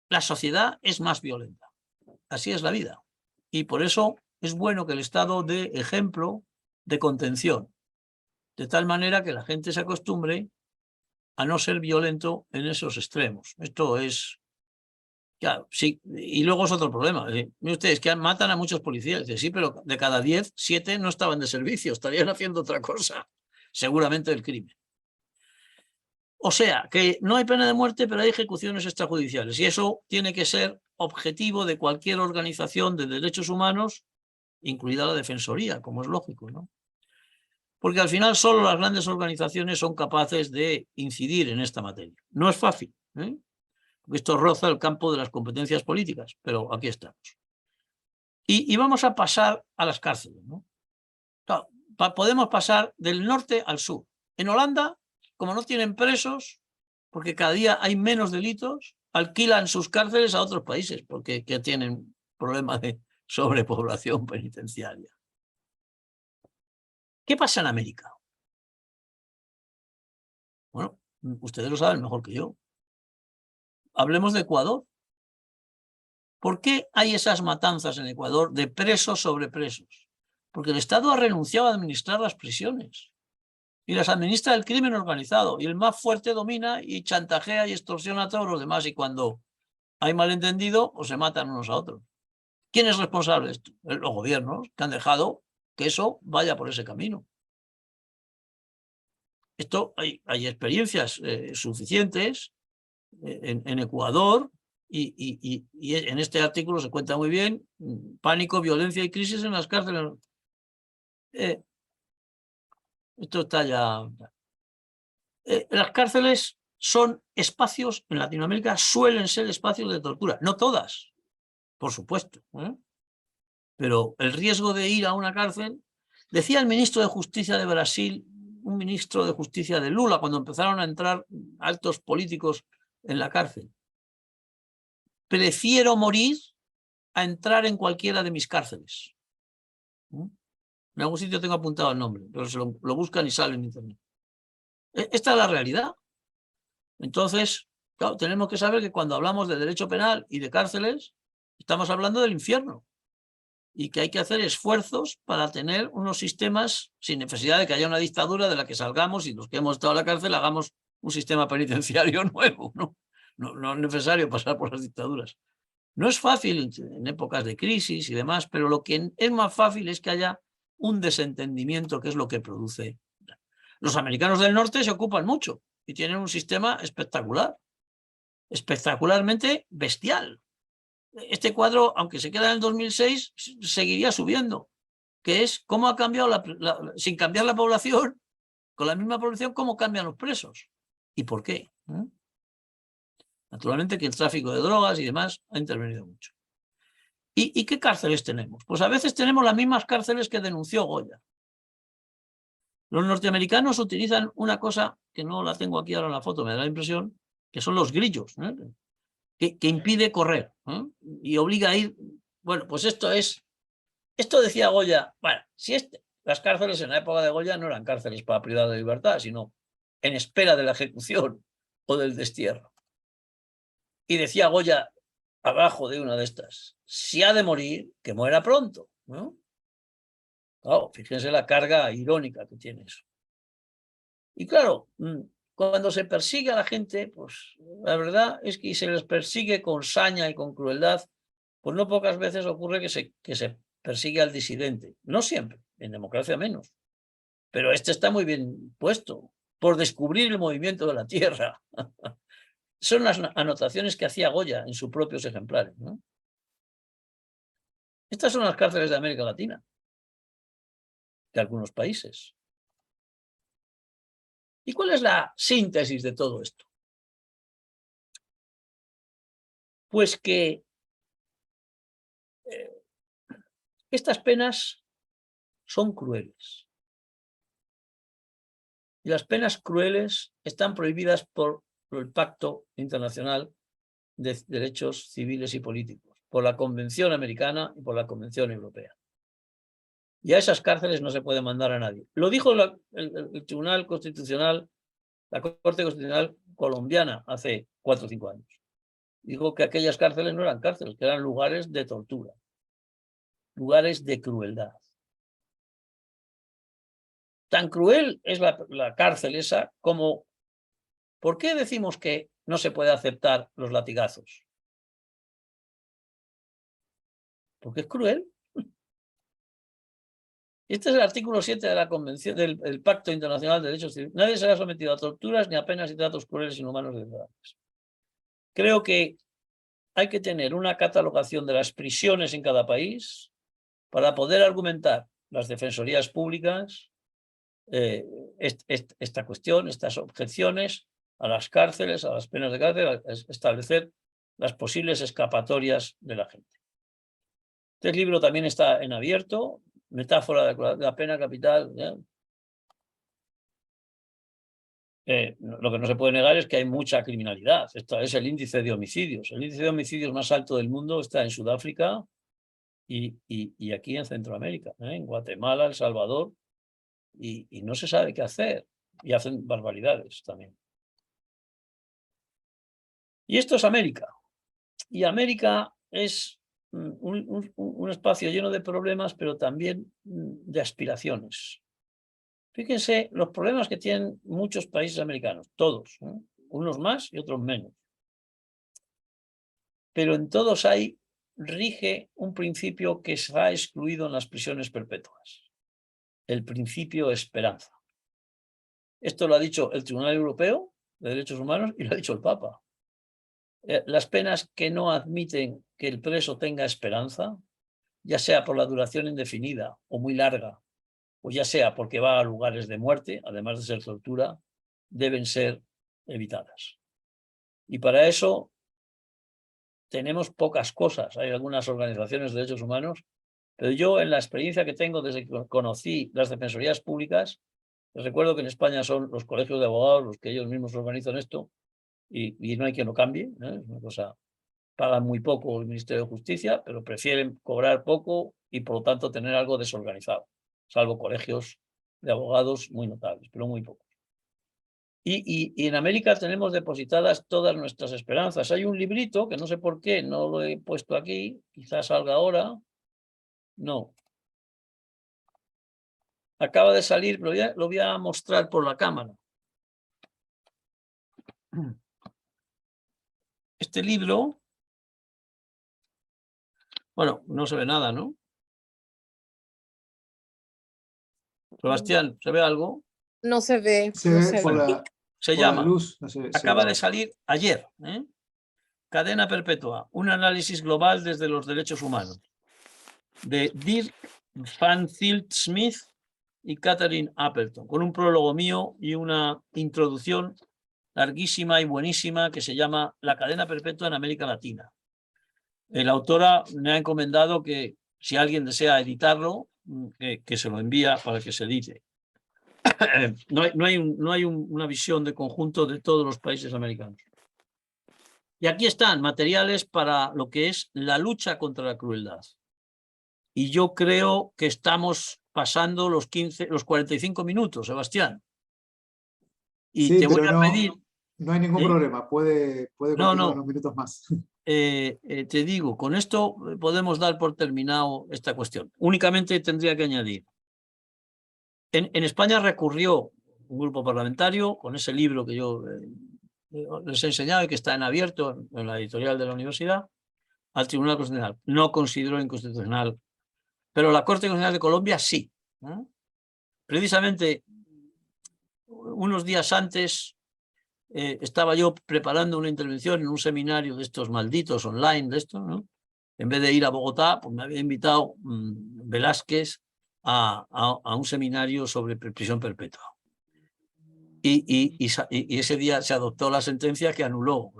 la sociedad es más violenta. Así es la vida. Y por eso es bueno que el Estado dé ejemplo de contención, de tal manera que la gente se acostumbre a no ser violento en esos extremos. Esto es... Claro, sí, y luego es otro problema. Miren ustedes que matan a muchos policías. Sí, pero de cada 10, 7 no estaban de servicio, estarían haciendo otra cosa, seguramente el crimen. O sea, que no hay pena de muerte, pero hay ejecuciones extrajudiciales. Y eso tiene que ser objetivo de cualquier organización de derechos humanos, incluida la Defensoría, como es lógico, ¿no? Porque al final solo las grandes organizaciones son capaces de incidir en esta materia. No es fácil, ¿eh? Esto roza el campo de las competencias políticas, pero aquí estamos. Y vamos a pasar a las cárceles, ¿no? Claro, podemos pasar del norte al sur. En Holanda, como no tienen presos, porque cada día hay menos delitos, alquilan sus cárceles a otros países porque que tienen problemas de sobrepoblación penitenciaria. ¿Qué pasa en América? Bueno, ustedes lo saben mejor que yo. Hablemos de Ecuador. ¿Por qué hay esas matanzas en Ecuador de presos sobre presos? Porque el Estado ha renunciado a administrar las prisiones y las administra el crimen organizado, y el más fuerte domina y chantajea y extorsiona a todos los demás, y cuando hay malentendido pues se matan unos a otros. ¿Quién es responsable de esto? Los gobiernos, que han dejado que eso vaya por ese camino. Esto hay experiencias suficientes en Ecuador, y en este artículo se cuenta muy bien: pánico, violencia y crisis en las cárceles. Esto está ya... las cárceles son espacios, en Latinoamérica suelen ser espacios de tortura, no todas, por supuesto, pero el riesgo de ir a una cárcel... Decía el ministro de Justicia de Brasil, un ministro de Justicia de Lula, cuando empezaron a entrar altos políticos en la cárcel: prefiero morir a entrar en cualquiera de mis cárceles. En algún sitio tengo apuntado el nombre, pero se lo buscan y sale en internet. Esta es la realidad. Entonces, claro, tenemos que saber que cuando hablamos de derecho penal y de cárceles, estamos hablando del infierno, y que hay que hacer esfuerzos para tener unos sistemas sin necesidad de que haya una dictadura de la que salgamos y los que hemos estado en la cárcel hagamos un sistema penitenciario nuevo, ¿no? No es necesario pasar por las dictaduras. No es fácil en épocas de crisis y demás, pero lo que es más fácil es que haya un desentendimiento, que es lo que produce. Los americanos del norte se ocupan mucho y tienen un sistema espectacular, espectacularmente bestial. Este cuadro, aunque se queda en el 2006, seguiría subiendo, que es cómo ha cambiado, sin cambiar la población, con la misma población, cómo cambian los presos y por qué. Naturalmente que el tráfico de drogas y demás ha intervenido mucho. ¿Y qué cárceles tenemos? Pues a veces tenemos las mismas cárceles que denunció Goya. Los norteamericanos utilizan una cosa que no la tengo aquí ahora en la foto, me da la impresión, que son los grillos, que impide correr, y obliga a ir. Bueno, pues esto decía Goya. Bueno, si las cárceles en la época de Goya no eran cárceles para privar de libertad, sino en espera de la ejecución o del destierro. Y decía Goya abajo de una de estas: si ha de morir, que muera pronto, ¿no? Claro, fíjense la carga irónica que tiene eso. Y claro, cuando se persigue a la gente, pues la verdad es que se les persigue con saña y con crueldad, pues no pocas veces ocurre que se persigue al disidente. No siempre, en democracia menos. Pero este está muy bien puesto, por descubrir el movimiento de la tierra. Son las anotaciones que hacía Goya en sus propios ejemplares, ¿no? Estas son las cárceles de América Latina, de algunos países. ¿Y cuál es la síntesis de todo esto? Pues que estas penas son crueles. Y las penas crueles están prohibidas por el Pacto Internacional de Derechos Civiles y Políticos, por la Convención Americana y por la Convención Europea. Y a esas cárceles no se puede mandar a nadie. Lo dijo el Tribunal Constitucional, la Corte Constitucional colombiana, hace 4 o 5 años. Dijo que aquellas cárceles no eran cárceles, que eran lugares de tortura, lugares de crueldad. Tan cruel es la cárcel esa como... ¿Por qué decimos que no se puede aceptar los latigazos? Porque es cruel. Este es el artículo 7 de la Convención del Pacto Internacional de Derechos Civiles. Nadie será sometido a torturas ni a penas y tratos crueles, inhumanos, degradantes. Creo que hay que tener una catalogación de las prisiones en cada país para poder argumentar las defensorías públicas esta cuestión, estas objeciones a las cárceles, a las penas de cárcel, establecer las posibles escapatorias de la gente. Este libro también está en abierto, Metáfora de la pena capital, ¿ya? Lo que no se puede negar es que hay mucha criminalidad. Esto es el índice de homicidios. El índice de homicidios más alto del mundo está en Sudáfrica y aquí en Centroamérica, en Guatemala, El Salvador, y no se sabe qué hacer. Y hacen barbaridades también. Y esto es América. Y América es un espacio lleno de problemas, pero también de aspiraciones. Fíjense los problemas que tienen muchos países americanos, todos, unos más y otros menos. Pero en todos rige un principio que se ha excluido en las prisiones perpetuas, el principio de esperanza. Esto lo ha dicho el Tribunal Europeo de Derechos Humanos y lo ha dicho el Papa. Las penas que no admiten que el preso tenga esperanza, ya sea por la duración indefinida o muy larga, o ya sea porque va a lugares de muerte, además de ser tortura, deben ser evitadas. Y para eso tenemos pocas cosas. Hay algunas organizaciones de derechos humanos, pero yo en la experiencia que tengo desde que conocí las defensorías públicas, les recuerdo que en España son los colegios de abogados los que ellos mismos organizan esto y no hay quien lo cambie, es una cosa, pagan muy poco el Ministerio de Justicia, pero prefieren cobrar poco y por lo tanto tener algo desorganizado, salvo colegios de abogados muy notables, pero muy pocos. Y en América tenemos depositadas todas nuestras esperanzas. Hay un librito que no sé por qué, no lo he puesto aquí, quizás salga ahora. No. Acaba de salir, lo voy a mostrar por la cámara. Este libro, bueno, no se ve nada, ¿no? Sebastián, ¿se ve algo? No se ve, Se no ve se por ve. la, Se por la llama, luz. No sé, acaba de salir ayer, Cadena Perpetua, un análisis global desde los derechos humanos, de Dirk Van Zyl Smith y Catherine Appleton, con un prólogo mío y una introducción larguísima y buenísima que se llama La cadena perpetua en América Latina. La autora me ha encomendado que si alguien desea editarlo, que se lo envía para que se edite. No hay una visión de conjunto de todos los países americanos. Y aquí están materiales para lo que es la lucha contra la crueldad. Y yo creo que estamos pasando los 45 minutos, Sebastián. Y sí, te voy pero a pedir... no hay ningún problema. Puede continuar No, unos minutos más. te digo, con esto podemos dar por terminado esta cuestión. Únicamente tendría que añadir. En España recurrió un grupo parlamentario con ese libro que yo les he enseñado y que está en abierto en la editorial de la universidad al Tribunal Constitucional. No consideró inconstitucional, pero la Corte Constitucional de Colombia sí. Precisamente unos días antes estaba yo preparando una intervención en un seminario de estos malditos online, de esto, ¿no? En vez de ir a Bogotá, pues me había invitado Velázquez a un seminario sobre prisión perpetua. Y ese día se adoptó la sentencia que anuló,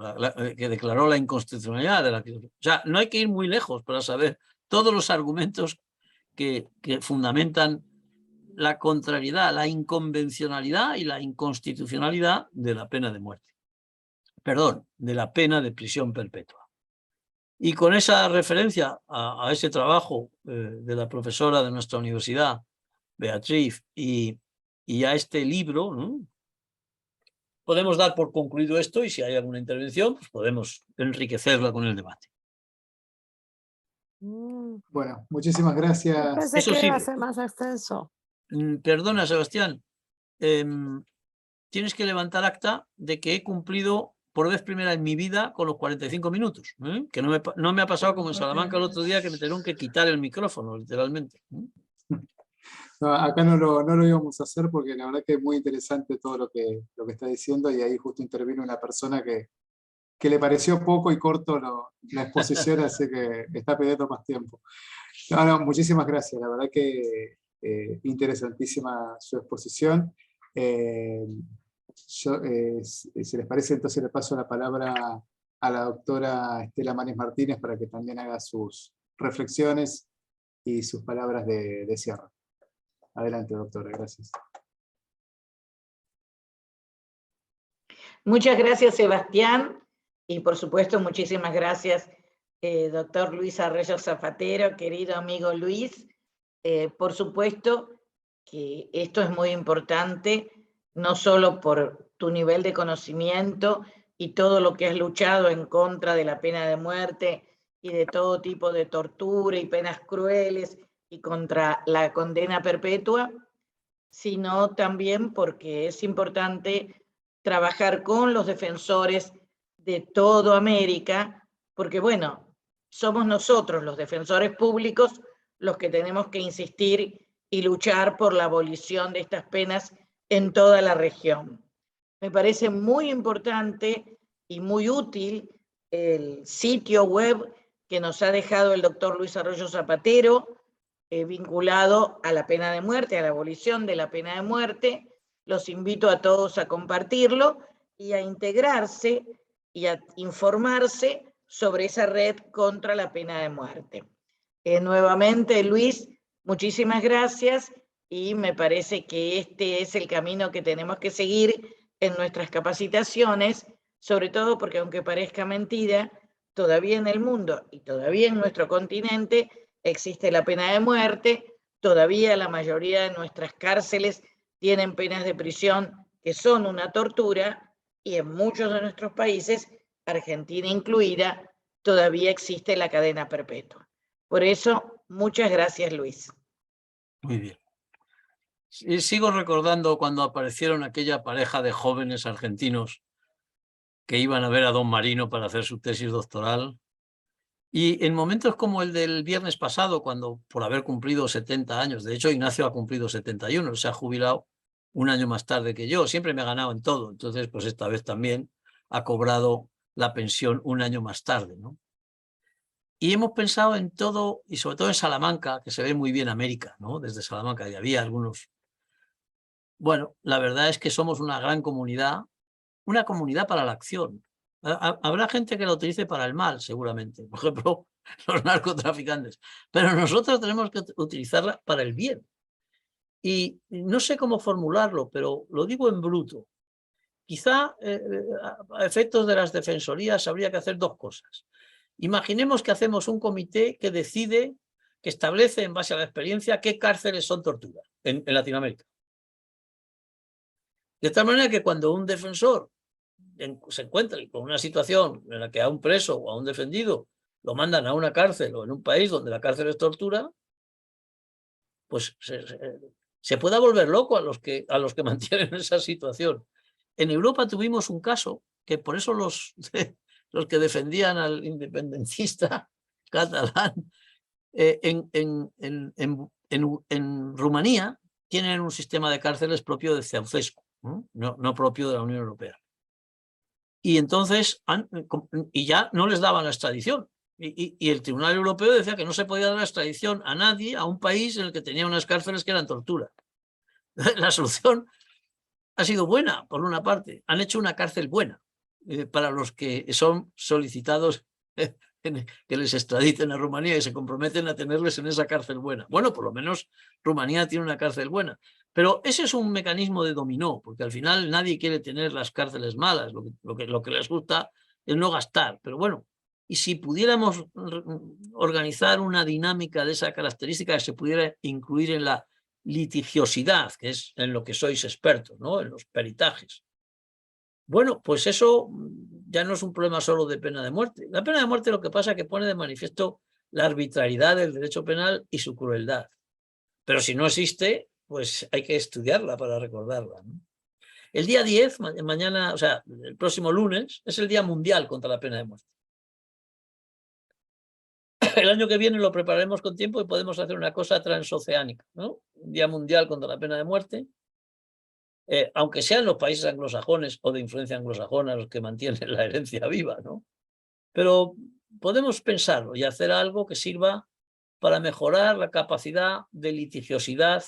que declaró la inconstitucionalidad de la... O sea, no hay que ir muy lejos para saber todos los argumentos que fundamentan la contrariedad, la inconvencionalidad y la inconstitucionalidad de la pena de muerte. Perdón, de la pena de prisión perpetua. Y con esa referencia a ese trabajo de la profesora de nuestra universidad, Beatriz, y a este libro, ¿no? Podemos dar por concluido esto y si hay alguna intervención, pues podemos enriquecerla con el debate. Bueno, muchísimas gracias. Pensé Eso que sí, iba a ser más extenso. Perdona, Sebastián, tienes que levantar acta de que he cumplido por vez primera en mi vida con los 45 minutos, que no me ha pasado como en Salamanca el otro día que me tuvieron que quitar el micrófono, literalmente. No, acá no lo íbamos a hacer porque la verdad que es muy interesante todo lo que está diciendo y ahí justo intervino una persona que le pareció poco y corto la exposición, así que está pidiendo más tiempo. No, muchísimas gracias, la verdad que interesantísima su exposición. Si les parece, entonces le paso la palabra a la doctora Estela Manes Martínez para que también haga sus reflexiones y sus palabras de cierre. Adelante, doctora, gracias. Muchas gracias, Sebastián, y por supuesto, muchísimas gracias, doctor Luis Arroyo Zapatero, querido amigo Luis. Por supuesto que esto es muy importante, no solo por tu nivel de conocimiento y todo lo que has luchado en contra de la pena de muerte y de todo tipo de tortura y penas crueles y contra la condena perpetua, sino también porque es importante trabajar con los defensores de toda América, porque bueno, somos nosotros los defensores públicos los que tenemos que insistir y luchar por la abolición de estas penas en toda la región. Me parece muy importante y muy útil el sitio web que nos ha dejado el doctor Luis Arroyo Zapatero, vinculado a la pena de muerte, a la abolición de la pena de muerte. Los invito a todos a compartirlo y a integrarse y a informarse sobre esa red contra la pena de muerte. Nuevamente, Luis, muchísimas gracias y me parece que este es el camino que tenemos que seguir en nuestras capacitaciones, sobre todo porque aunque parezca mentira, todavía en el mundo y todavía en nuestro continente existe la pena de muerte, todavía la mayoría de nuestras cárceles tienen penas de prisión que son una tortura y en muchos de nuestros países, Argentina incluida, todavía existe la cadena perpetua. Por eso, muchas gracias, Luis. Muy bien. Y sigo recordando cuando aparecieron aquella pareja de jóvenes argentinos que iban a ver a don Marino para hacer su tesis doctoral. Y en momentos como el del viernes pasado, cuando por haber cumplido 70 años, de hecho Ignacio ha cumplido 71, se ha jubilado un año más tarde que yo, siempre me ha ganado en todo, entonces pues esta vez también ha cobrado la pensión un año más tarde, ¿no? Y hemos pensado en todo, y sobre todo en Salamanca, que se ve muy bien América, ¿no? Desde Salamanca, y había algunos. Bueno, la verdad es que somos una gran comunidad, una comunidad para la acción. Habrá gente que la utilice para el mal, seguramente. Por ejemplo, los narcotraficantes. Pero nosotros tenemos que utilizarla para el bien. Y no sé cómo formularlo, pero lo digo en bruto. Quizá a efectos de las defensorías habría que hacer dos cosas. Imaginemos que hacemos un comité que decide, que establece en base a la experiencia qué cárceles son tortura en Latinoamérica. De tal manera que cuando un defensor se encuentra con una situación en la que a un preso o a un defendido lo mandan a una cárcel o en un país donde la cárcel es tortura, pues se pueda volver loco a los que mantienen esa situación. En Europa tuvimos un caso que por eso los que defendían al independentista catalán en Rumanía tienen un sistema de cárceles propio de Ceausescu, no propio de la Unión Europea. Y entonces, y ya no les daban la extradición. Y el Tribunal Europeo decía que no se podía dar la extradición a nadie, a un país en el que tenía unas cárceles que eran tortura. La solución ha sido buena, por una parte. Han hecho una cárcel buena para los que son solicitados que les extraditen a Rumanía y se comprometen a tenerles en esa cárcel buena. Bueno, por lo menos Rumanía tiene una cárcel buena. Pero ese es un mecanismo de dominó, porque al final nadie quiere tener las cárceles malas. Lo que les gusta es no gastar. Pero bueno, y si pudiéramos organizar una dinámica de esa característica que se pudiera incluir en la litigiosidad, que es en lo que sois expertos, ¿no? En los peritajes. Bueno, pues eso ya no es un problema solo de pena de muerte. La pena de muerte lo que pasa es que pone de manifiesto la arbitrariedad del derecho penal y su crueldad. Pero si no existe, pues hay que estudiarla para recordarla, ¿no? El día 10, mañana, o sea, el próximo lunes, es el Día Mundial contra la Pena de Muerte. El año que viene lo prepararemos con tiempo y podemos hacer una cosa transoceánica, ¿no? Un Día Mundial contra la Pena de Muerte. Aunque sean los países anglosajones o de influencia anglosajona los que mantienen la herencia viva, ¿no? Pero podemos pensarlo y hacer algo que sirva para mejorar la capacidad de litigiosidad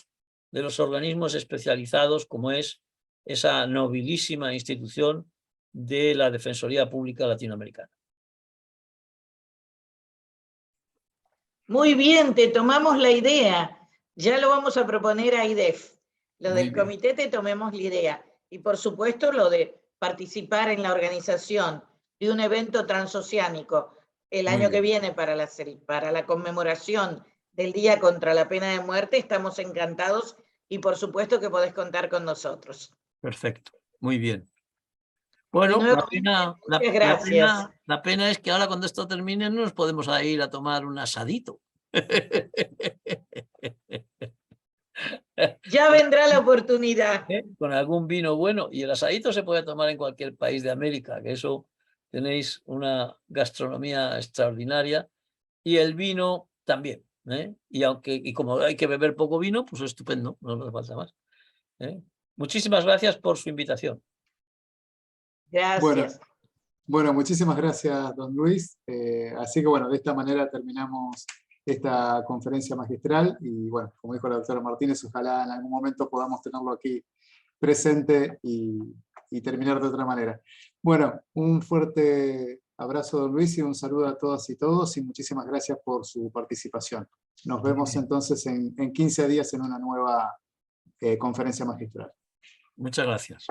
de los organismos especializados como es esa nobilísima institución de la Defensoría Pública Latinoamericana. Muy bien, te tomamos la idea. Ya lo vamos a proponer a IDEF. Lo del comité te tomemos la idea. Y por supuesto lo de participar en la organización de un evento transoceánico el Muy año que bien. viene para la conmemoración del Día contra la Pena de Muerte, estamos encantados y por supuesto que podés contar con nosotros. Perfecto, muy bien. Y Bueno, nuevamente, muchas gracias. la pena es que ahora cuando esto termine no nos podemos ir a tomar un asadito. Ya vendrá la oportunidad. Con algún vino bueno, y el asadito se puede tomar en cualquier país de América, que eso tenéis una gastronomía extraordinaria, y el vino también, ¿eh? Y como hay que beber poco vino, pues estupendo, no nos falta más, ¿eh? Muchísimas gracias por su invitación. Bueno, Gracias. bueno, muchísimas gracias, don Luis. Así que bueno, de esta manera terminamos esta conferencia magistral y bueno, como dijo la doctora Martínez, ojalá en algún momento podamos tenerlo aquí presente y terminar de otra manera. Bueno, un fuerte abrazo, don Luis, y un saludo a todas y todos, y muchísimas gracias por su participación. Nos vemos entonces en 15 días en una nueva conferencia magistral. Muchas gracias.